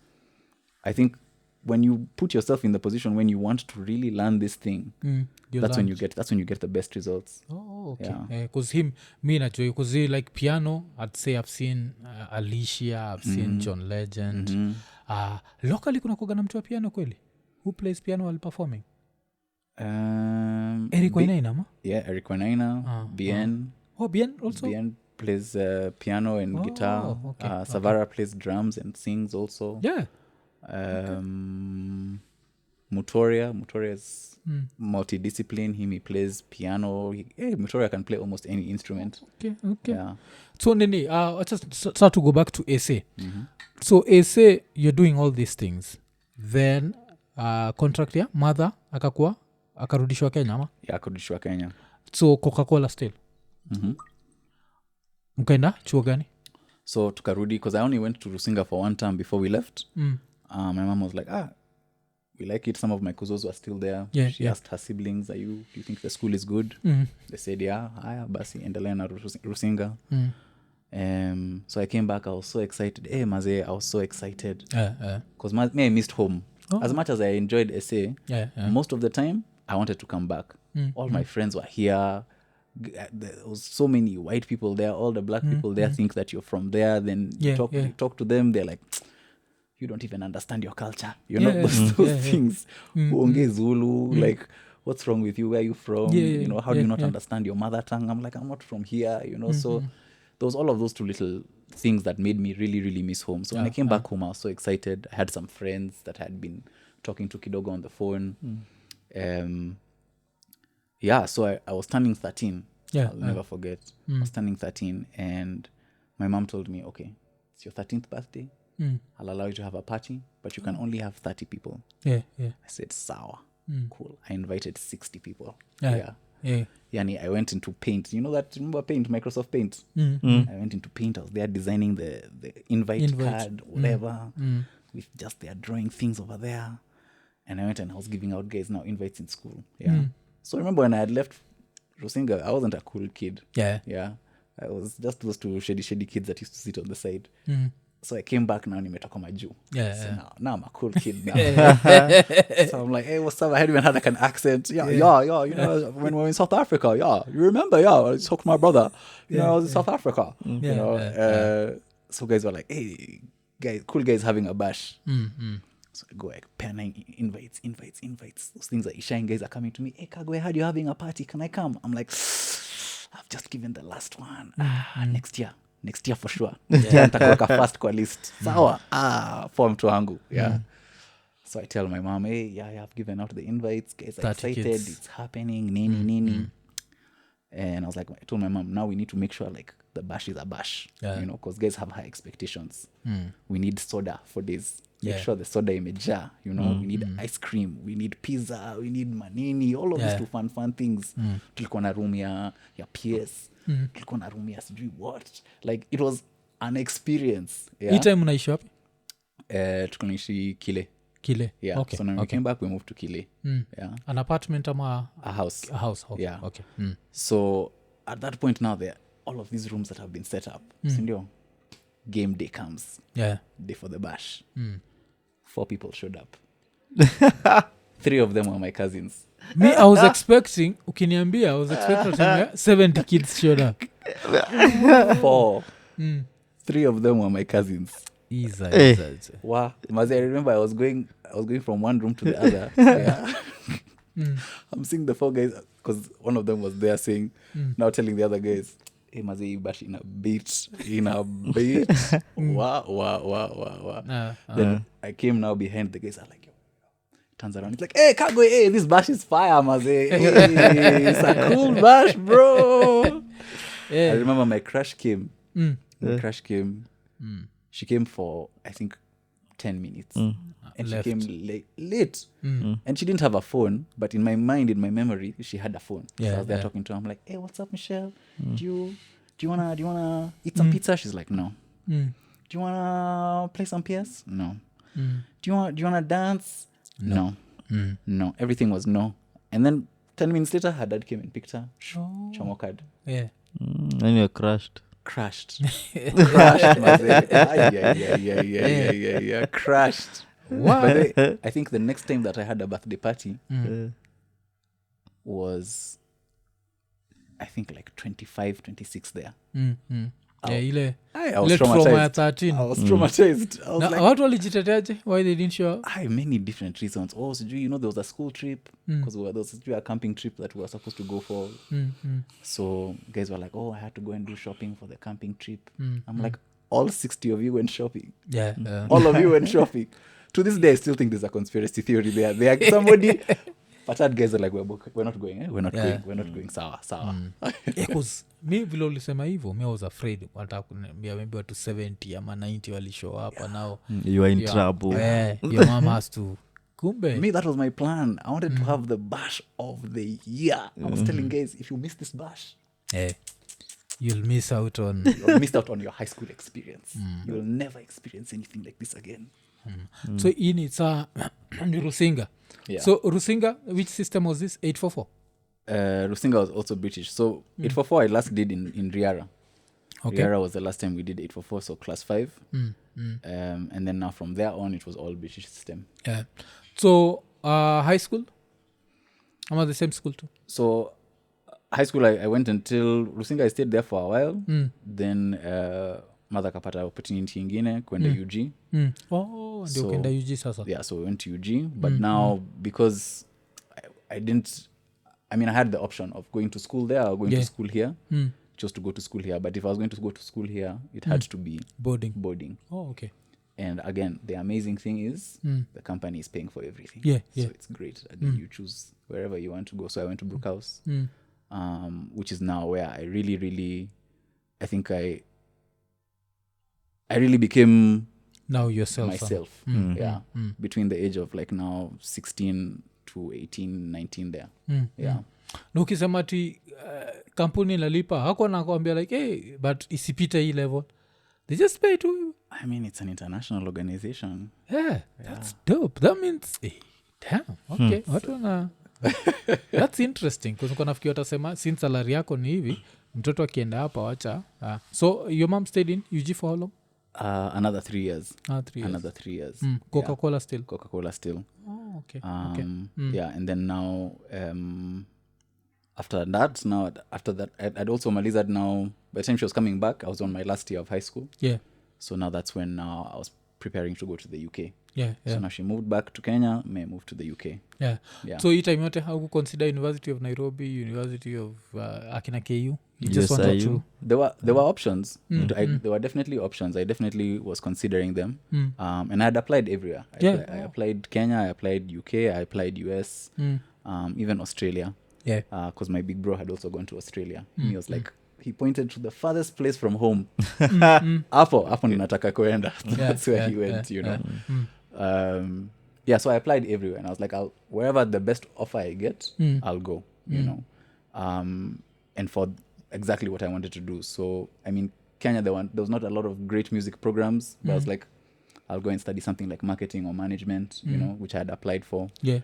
I think when you put yourself in the position when you want to really learn this thing, that's when you get the best results. Okay. Yeah. Because me najua because like piano, I'd say I've seen Alicia, I've seen John Legend. Locally kuna kuga na mtu wa piano kweli? Who plays piano while performing? Eric Wainaina, ma? Yeah, Eric Wainaina, Bien. Oh, Bien also? Bien plays piano and guitar. Okay, Savara plays drums and sings also. Yeah. Mutoria is multidiscipline. He plays piano. Mutoria can play almost any instrument. Okay. Yeah. So Nini, just start to go back to SA. So SA, you're doing all these things. Then contract ya mother akarudishwa Kenya ama? Yeah, akarudishwa Kenya. So Coca-Cola still. Mkaenda chuo gani? So tukarudi because I only went to Rusinga for one term before we left. My mom was like, we like it. Some of my cousins were still there. She asked her siblings, do you think the school is good? They said, yeah. Basi endelea na Rusinga. So I came back. I was so excited. Maze, I was so excited. Because I missed home. As much as I enjoyed SA, most of the time, I wanted to come back. All my friends were here. There was so many white people there. All the black people there think that you're from there. Then you talk to them. They're like, you don't even understand your culture. You know, those things. Uonge Zulu, like, what's wrong with you? Where are you from? You know, how do you not understand your mother tongue? I'm like, I'm not from here, you know. So there was all of those two little things that made me really, really miss home. So when I came back home, I was so excited. I had some friends that had been talking to Kidogo on the phone. So I was turning 13. I'll never forget. I was turning 13 and my mom told me, okay, it's your 13th birthday. I'll allow you to have a party, but you can only have 30 people. I said, sour. Cool. I invited 60 people. Yani, I went into Paint. You know that? Remember Paint, Microsoft Paint? I went into Paint. I was there designing the invite card, whatever, with just their drawing things over there. And I went and I was giving out guys now invites in school. So I remember when I had left Rusinga, I wasn't a cool kid. I was just those two shady kids that used to sit on the side. So I came back now, nimetoka majuu. Now I'm a cool kid now. So I'm like, hey, what's up? I hadn't even had like an accent. You know, when we were in South Africa, you remember, I talked to my brother. You know, I was in South Africa. You know, so guys were like, hey, guys, cool guys having a bash. So I go like, penning invites. Those things that Ishain guys are coming to me. Hey, Kagwe, how are you having a party? Can I come? I'm like, I've just given the last one. Next year for sure. Nitakuweka first kwa list. Sawa. For mtu wangu. So I tell my mom, hey, I've given out the invites. Guys are excited. Kids. It's happening. Nini. And I was like, I told my mom, now we need to make sure like the bash is a bash. You know, because guys have high expectations. We need soda for days. Make sure the soda imeja. You know, we need ice cream. We need pizza. We need manini. All of these two fun things. Tulikuwa na room ya PS. Tulikuwa na room ya sijui what. Like, it was an experience. Hii time unaishi wapi? Tulikuwa naishi Kile. Okay. So when we came back, we moved to Kile. An apartment ama? A house. Okay. So at that point now, there all of these rooms that have been set up. Sindio? Game day comes. Day for the bash. 4 people showed up. 3 of them were my cousins. Me, I was expecting, ukiniambia, I was expecting 70 kids showed up. 4. 3 of them were my cousins. Wow. Mazi, I remember I was going from one room to the other. I'm seeing the 4 guys, because one of them was there saying, now telling the other guys, hey, Mazi, bash in a beat. Wow. Then I came now behind the guys. I'm like, turns around. It's like, hey, Kagwe, hey, this bash is fire, Mazi. Hey, it's a cool bash, bro. I remember my crush came. She came for, I think, 10 minutes. And she came late. And she didn't have a phone, but in my mind, in my memory, she had a phone. So I was there talking to her. I'm like, hey, what's up, Michelle? Do you wanna eat some pizza? She's like, no. Mm. Do you wanna play some PS? No. Mm. Do you wanna dance? No. Mm. No. Everything was no. And then 10 minutes later, her dad came and picked her. Oh. Chamokad. Yeah. And you're crushed. Crashed. Crashed, mazee. Yeah. Crashed. Wow. By the way, I think the next time that I had a birthday party was, I think, like 25, 26 there. Mm. Mm. Yeah, ile I was ile trauma ya traumatized. 13. I was traumatized. I was Na like, watu walijiteteaje? Why they didn't show up? many different reasons. Oh, so there was a school trip because there was a camping trip that we were supposed to go for. So guys were like, oh, I had to go and do shopping for the camping trip. I'm like, all 60 of you went shopping. Yeah. All of you went shopping. To this day, I still think there's a conspiracy theory there. There somebody. But that guys are like, we're not going. We're not going. We're not going. Sawa. Yeah, 'cause mi vile ulisema hivyo mi was afraid wataka kuniambia maybe watu 70 ama 90 walishow up now You are in trouble. your mom has to kumbe Me, that was my plan. I wanted to have the bash of the year. I was telling guys, if you miss this bash, you'll miss out on you missed out on your high school experience. You'll never experience anything like this again. So ini sa ni Rusinga. Yeah. So Rusinga, which system was this? 844? Rusinga was also British. So 844 I last did in Riara. Okay. Riara was the last time we did 844, so class 5. And then now from there on, it was all British system. Yeah. So high school? I'm at the same school too. So high school, I went until Rusinga. I stayed there for a while. Then mother kapata opportunity ingine kwenda UG. Oh, ndio So- kenda UG sasa. Yeah, so we went to UG. But now, because I didn't, I mean, I had the option of going to school there or going to school here. Chose to go to school here. But if I was going to go to school here, it had to be boarding. Oh, okay. And again, the amazing thing is the company is paying for everything. Yeah, So yeah. it's great. Again, you choose wherever you want to go. So I went to Brookhouse, which is now where I really, really, I think I really became Now yourself. myself. Yeah. Between the age of like now 16 to 18, 19 there. Yeah. Na ukisema ti kampuni inalipa hako nakwambia like hey, but isipite hii level they just pay to you. I mean, it's an international organization. Yeah, that's dope. That means damn, okay. Watu wana that's interesting because uko nafikiri watasema since salary yako ni hivi mtoto akienda hapa wacha so your mom stayed in UG for how long? Another 3 years. 3 years. Another 3 years. Coca-Cola still. Coca-Cola still. Oh, okay. Yeah, and then now after that I'd also malizad now. By the time she was coming back, I was on my last year of high school. Yeah. So now that's when now I was preparing to go to the UK. Yeah. So now she moved back to Kenya, may move to the UK. Yeah. Yeah. So hii time yote hauku consider University of Nairobi, University of akina KU? You just USIU. wanted to There were options. There were definitely options. I definitely was considering them. And I had applied everywhere. I applied Kenya, I applied UK, I applied US, even Australia. Yeah. Because my big bro had also gone to Australia. He was like, he pointed to the farthest place from home. Hapo ninataka kuenda. That's where he went, you know. Yeah, so I applied everywhere. And I was like, wherever the best offer I get, I'll go, you know. And for exactly what I wanted to do. So, I mean, Kenya, there was not a lot of great music programs. But I was like, I'll go and study something like marketing or management, you know, which I had applied for. Yeah.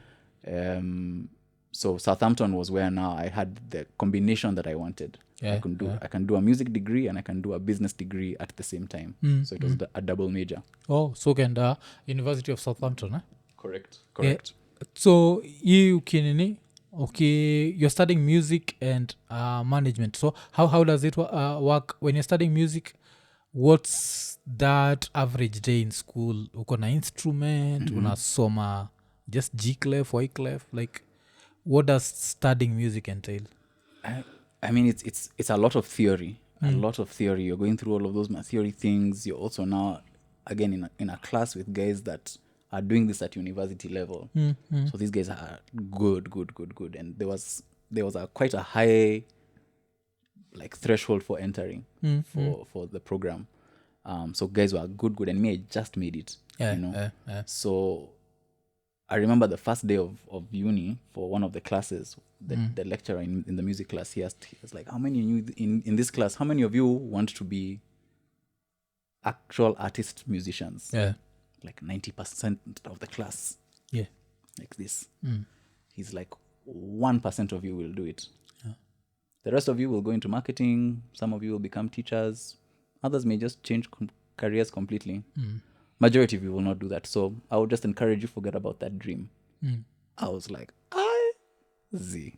So Southampton was where now I had the combination that I wanted. Yeah, I can do a music degree and I can do a business degree at the same time. So it was a double major. Oh, so kenda University of Southampton, eh? Correct. So you kinini okay, you're studying music and management. So how does it work when you're studying music? What's that average day in school? Uko na instrument, unasoma just G clef, Y clef, like what does studying music entail? I mean, it's a lot of theory. A lot of theory. You're going through all of those theory things. You're also now again in a class with guys that are doing this at university level. So these guys are good. And there was quite a high like threshold for entering for the program. So guys were good, and me, I just made it. Yeah, you know. yeah. So I remember the first day of uni for one of the classes, the lecturer in the music class, he was like, how many of you in this class, how many of you want to be actual artist musicians, Yeah. like 90% of the class, Yeah. like this. He's like 1% of you will do it. The rest of you will go into marketing. Some of you will become teachers. Others may just change careers completely. Majority of you will not do that. So I would just encourage you, forget about that dream. I was like, Z.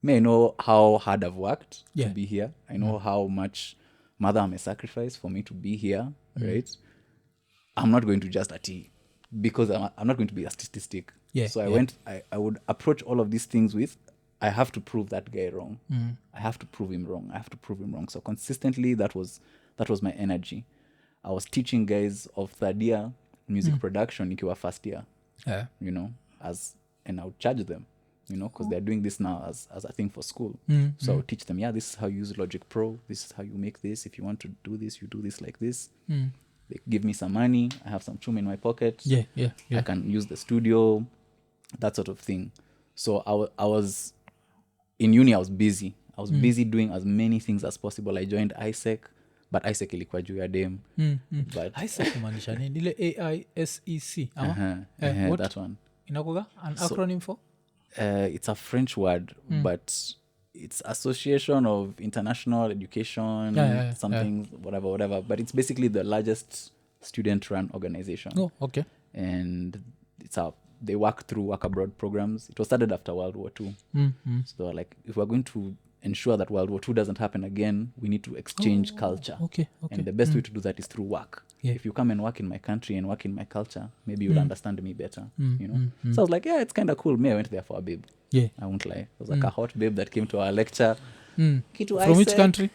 May I know how hard I've worked to be here. I know how much mother I'm a sacrifice for me to be here, right? I'm not going to just because I'm not going to be a statistic. Yeah, So I would approach all of these things with, I have to prove that guy wrong. I have to prove him wrong. I have to prove him wrong. So consistently, that was my energy. I was teaching guys of third year music production ikiwa first year, Yeah. you know, and I would charge them, you know, because they're doing this now as a thing for school. So I would teach them, this is how you use Logic Pro. This is how you make this. If you want to do this, you do this like this. They give me some money. I have some chum in my pocket. Yeah. I can use the studio, that sort of thing. So I was in uni. I was busy. I was busy doing as many things as possible. I joined ISEC, but ISEC ilikuwa juu ya dem. But ISEC kumaanisha nini? Ile AISEC ama? What? that one. Inakuga an acronym for? It's a French word, but it's Association of International Education, something, whatever. But it's basically the largest student-run organization. Oh, okay. And they work through work abroad programs. It was started after World War II. So they were like, if we're going to ensure that World War II doesn't happen again, we need to exchange culture. Okay. And the best way to do that is through work. Yeah. If you come and work in my country and work in my culture, maybe you'll understand me better. You know. So I was like, it's kind of cool. Me, I went there for a babe. Yeah. I won't lie. It was like a hot babe that came to our lecture. From which country?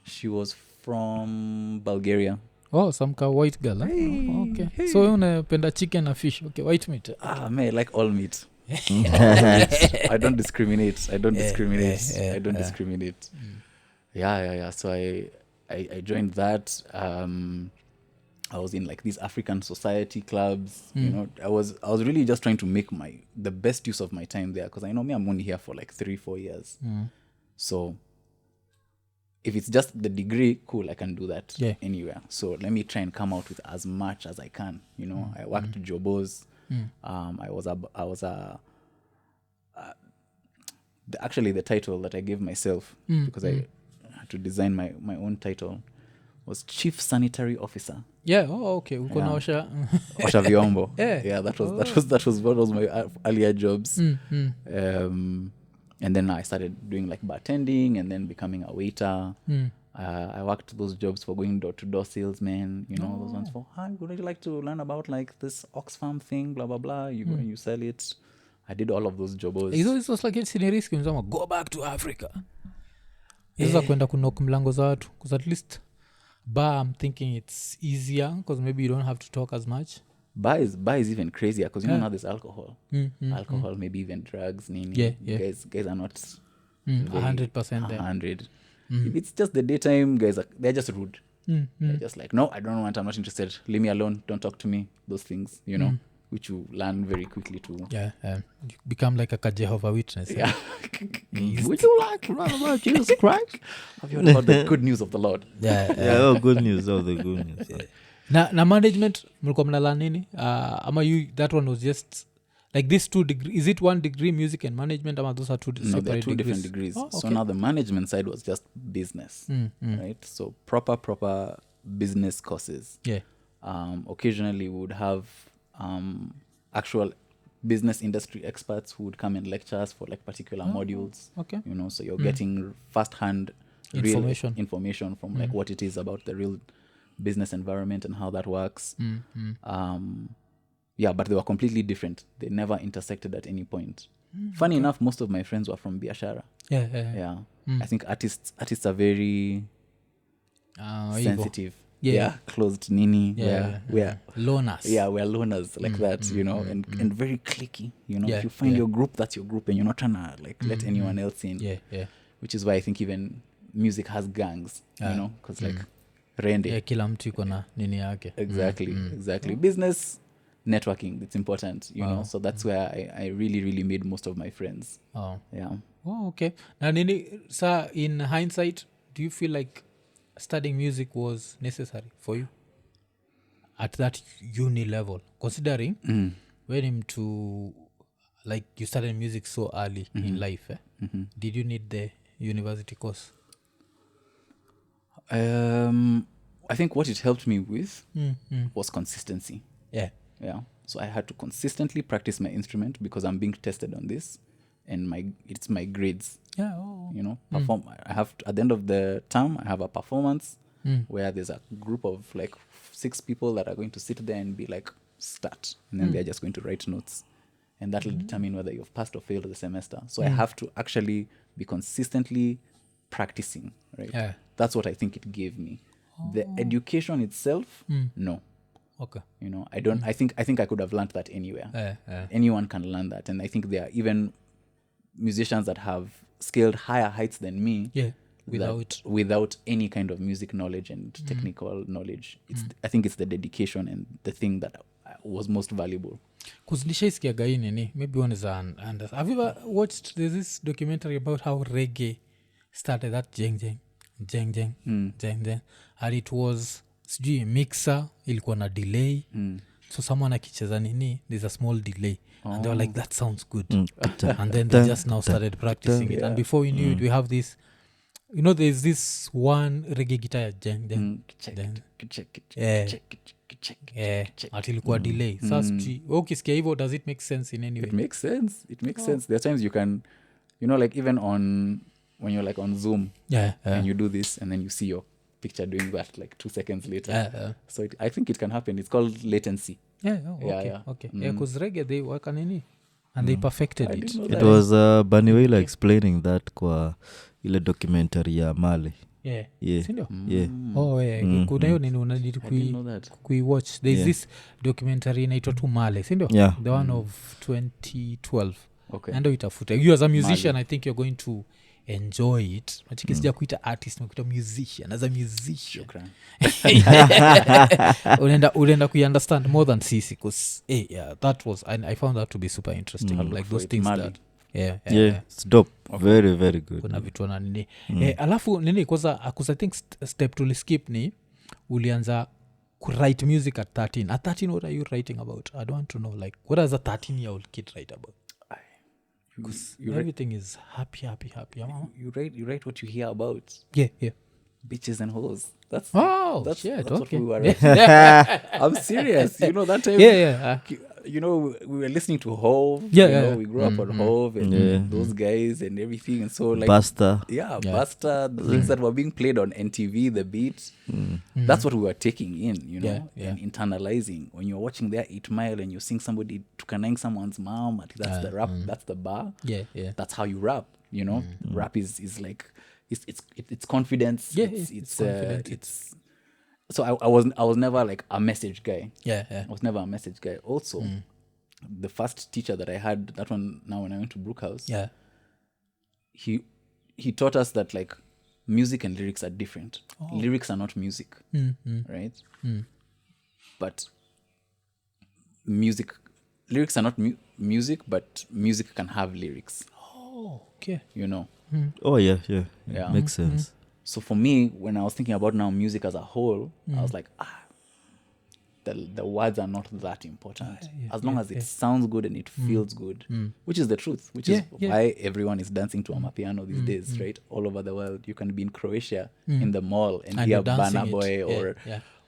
She was from Bulgaria. Oh, some white girl. Huh? Oh, okay. So wewe unapenda chicken na fish. Okay, white meat. Man, I like all meat. I don't discriminate. I don't discriminate. Yeah. So I joined that. I was in like these African society clubs. You know, I was really just trying to make the best use of my time there, because I know I'm only here for like 3-4 years. So if it's just the degree, cool, I can do that anywhere. So let me try and come out with as much as I can. You know, I worked with Jobos. Actually the title that I gave myself, because I had to design my own title, was Chief Sanitary Officer. Yeah. Oh, okay. Uko na osha vyombo. Yeah. That was one of my earlier jobs. And then I started doing like bartending and then becoming a waiter. I worked those jobs for going door-to-door salesman, you know, those ones for, hi, would you like to learn about like this Oxfam thing, blah, blah, blah. You go and you sell it. I did all of those jobs. It was like it's in a risk. Go back to Africa. Iza kwenda kunok mlango za watu. Because at least bar, I'm thinking it's easier because maybe you don't have to talk as much. Bar is even crazier because you know now there's alcohol. Alcohol, maybe even drugs. Nini. Yeah. Guys are not 100% there. 100. If it's just the daytime, guys they're just rude. They're just like, no, I don't want, I'm not interested. Leave me alone. Don't talk to me. Those things, you know, which you learn very quickly too. Yeah. You become like a Jehovah Witness. Yeah. Would you like to learn about Jesus Christ? Have you heard about the good news of the Lord? Yeah. Good news. The good news. Na management mlikuwa mnala nini? Ama you, that one was just like this 2 degree. Is it 1 degree music and management? Ama those are 2 No, they're separate 2 degrees? different degrees. Oh, okay. So now the management side was just business, right? So proper business courses. Yeah. Occasionally we would have actual business industry experts who would come and lecture us for like particular modules. Okay. You know, so you're getting first-hand Information. real information from like what it is about the real business environment and how that works. But they were completely different. They never intersected at any point. Funny enough, most of my friends were from Biashara. Yeah. I think artists are very sensitive. Closed Nini. We're loners. We're loners like that, you know, and very cliquey. You know, if you find your group, that's your group, and you're not trying to like let anyone else in. Yeah. Which is why I think even music has gangs, you know, because like rende. Yeah, kila mtu iko na nini yake. Exactly. Business networking, it's important, you know. So that's where I really made most of my friends. Okay. Na nini, sa in hindsight, do you feel like studying music was necessary for you at that uni level, considering when him to like you started music so early in life, did you need the university course? I think what it helped me with was consistency. Yeah. So I had to consistently practice my instrument because I'm being tested on this, and it's my grades. Yeah. Perform. I have to, at the end of the term, I have a performance where there's a group of like 6 people that are going to sit there and be like, start, and then they're just going to write notes, and that will determine whether you've passed or failed the semester. So I have to actually be consistently practicing, right? Yeah. That's what I think it gave me. The education itself, no. Okay. I don't. I think I could have learned that anywhere. Anyone can learn that, and I think there are even musicians that have scaled higher heights than me. Yeah. Without any kind of music knowledge and technical knowledge. I think it's the dedication and the thing that was most valuable. Because nishaisikiaga hii nini, maybe one is have you ever watched, there's this documentary about how reggae started, that jeng and it was sijui mixer ilikuwa na delay, so someone akicheza nini, there's a small delay, and they were like, that sounds good, and then they just now started practicing it, and before we knew it, we have this, there's this one reggae guitar jeng ati ilikuwa delay. Sasa ukisikia hivyo, does it make sense in any way? It makes sense. There are times you can, like even on when you're like on Zoom, and you do this, and then you see your picture doing that like 2 seconds later. So I think it can happen. It's called latency. Okay. Because reggae, they work on any, and they perfected it. It was Baniwela explaining that kwa ile documentary ya Mali. Sindio? I Kuna hiyo nini unadidi kuiwatch. There's this documentary inaitwa tu Male, sindio? The one of 2012. Okay. Ando itafuta. You as a musician, Male. I think you're going to enjoy it. Machikisija kuita artist, kuita musician. As a musician. Unaenda kuiunderstand more than sisi. Because that was, I found that to be super interesting. Like those things Mali. that... It's dope. Very, very good. Kuna vitu na nini. Alafu nini, because I think step tuliskip ni ulianza write music at 13. At 13, what are you writing about? I don't want to know. Like, what does a 13-year-old kid write about? Because everything is happy. You write what you hear about. Yeah. Bitches and hoes. That's shit. That's Okay. what we were. I'm serious. That time. Yeah. We were listening to Hove. We grew up on Hove and those guys and everything, and so like Buster. Buster, the things that were being played on NTV, the beat. That's what we were taking in, and internalizing. When you're watching their 8 Mile and you're seeing somebody tukanang someone's mom, that's the rap, that's the bar. Yeah. That's how you rap. Rap is like it's confidence. It's confidence. So I was never like a message guy. Yeah. I was never a message guy. Also, the first teacher that I had, that one now when I went to Brookhouse, he taught us that like music and lyrics are different. Lyrics are not music, right? But lyrics are not music, but music can have lyrics. Oh, okay. Oh, yeah. Makes sense. So for me, when I was thinking about now music as a whole, I was like, the words are not that important. As long as it sounds good and it feels good, which is the truth, which is why everyone is dancing to Amapiano these days, right? All over the world. You can be in Croatia in the mall and hear Burna Boy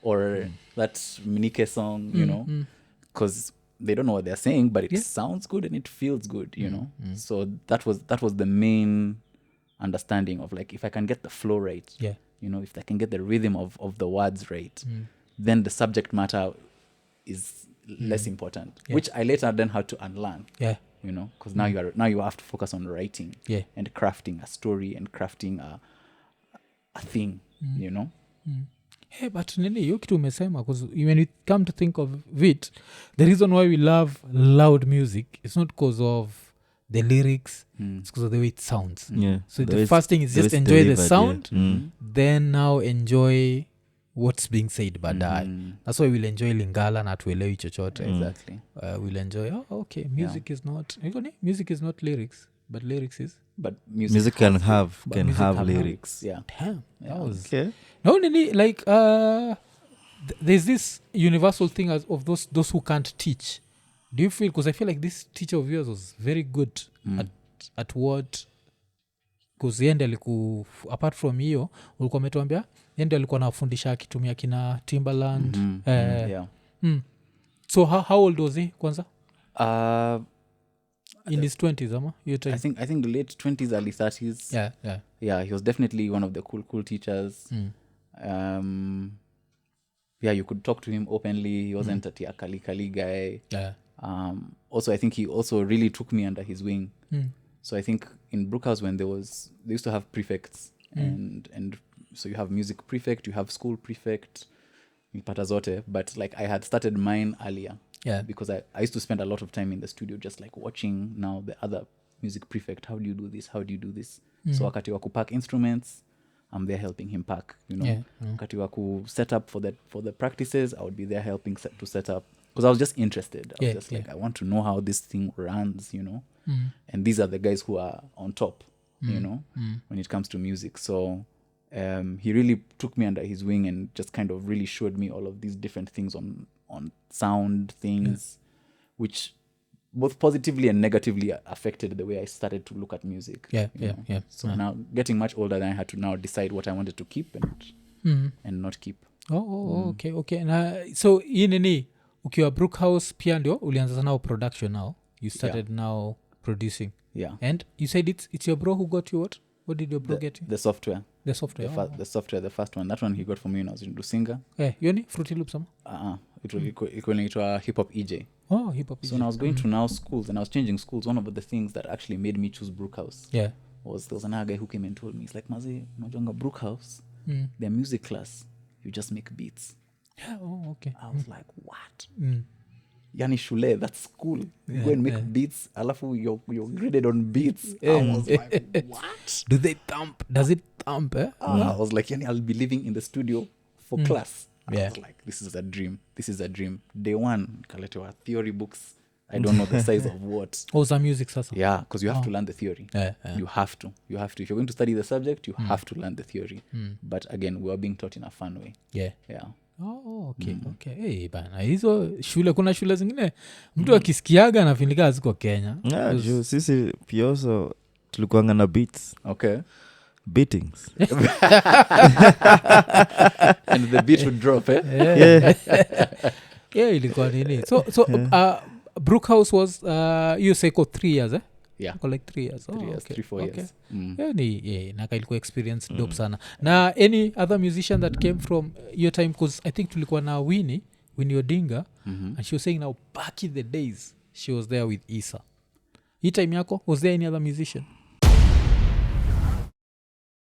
or that Minike song, because they don't know what they're saying, but it sounds good and it feels good, So that was the main understanding of like, if I can get the flow right, if I can get the rhythm of the words right, then the subject matter is less important, which I later then had to unlearn. Because now you have to focus on writing and crafting a story and crafting a thing. Hey, but nini hiyo kitu umesema, because when you come to think of it, the reason why we love loud music is not because of the lyrics, it's because of the way it sounds. So the first thing is just enjoy the sound, then now enjoy what's being said baadaye. That's why we'll enjoy Lingala na tuelewi chochote. Exactly. We'll enjoy, okay, music is not lyrics. but lyrics is but music can has- have but can music have have lyrics. yeah. damn that was Okay. no nini like there's this universal thing of those who can't teach. Do you feel, because I feel like this teacher of yours was very good at what, because yende aliku apart from hiyo ulikuwa umetuambia yende alikuwa anafundisha akitumia kina Timbaland Yeah. So how old was he kwanza? Uh, In his 20s ama hiyo time? I think the late 20s, early 30s. Yeah. He was definitely one of the cool teachers. You could talk to him openly. He wasn't a kali guy. Yeah. Also, I think he also really took me under his wing. So I think in Brookhouse, when they used to have prefects, and so you have music prefect, you have school prefect, pata zote, but like I had started mine earlier. Yeah. Because I used to spend a lot of time in the studio just like watching now the other music prefect, how do you do this, how do you do this. So wakati wa kupack instruments, I'm there helping him pack, wakati wa ku set up for the practices, I would be there helping to set up, because I was just interested. I was just like, I want to know how this thing runs, and these are the guys who are on top, when it comes to music. So he really took me under his wing and just kind of really showed me all of these different things on sound things, which both positively and negatively affected the way I started to look at music. Yeah. So now getting much older, then I had to now decide what I wanted to keep and not keep. Okay. Na so hii nini ukiwa Brookhouse pia ndio ulianza now production now. You started now producing. Yeah. And you said it's your bro who got you what? What did your bro get you? The software. The software. The software, the first one. That one he got from me when I was in Lusinga. Yoni Fruity Loops ama? It was equivalent to a hip hop EJ. Oh, hip hop. So when I was going to now schools and I was changing schools, one of the things that actually made me choose Brookhouse was there was another guy who came and told me, he's like, Mazi, unajua Brookhouse, their music class, you just make beats. Yeah, okay. I was like, what? Yani shule, that's school. You go and make beats, alafu you're graded on beats. I was like, what? Do they thump? Does it thump? I was like, yani, I'll be living in the studio for class. I was like, this is a dream. Day one, kaletewa theory books. I don't know the size of what. Some music sasa. Yeah, because you have to learn the theory. You have to. If you're going to study the subject, you have to learn the theory. But again, we are being taught in a fun way. Yeah. Okay. Hey, bana hizo shule, kuna shule zingine mtu akisikiaga anafilika haziko Kenya. Juu sisi pioso tulikuanga na beats. Okay. Beatings. And the beat would drop, eh? Yeah, ilikuwa nini. So Brookhouse was you say 3 years, eh? Yeah. Like 3 years. 3 years, okay. 3-4 years. Yeah, naka ilikuwa experience dope sana. Na any other musician that came from your time, because I think tulikuwa na Winnie Odinga, and she was saying now back in the days she was there with Isa. Hii time yako, was there any other musician?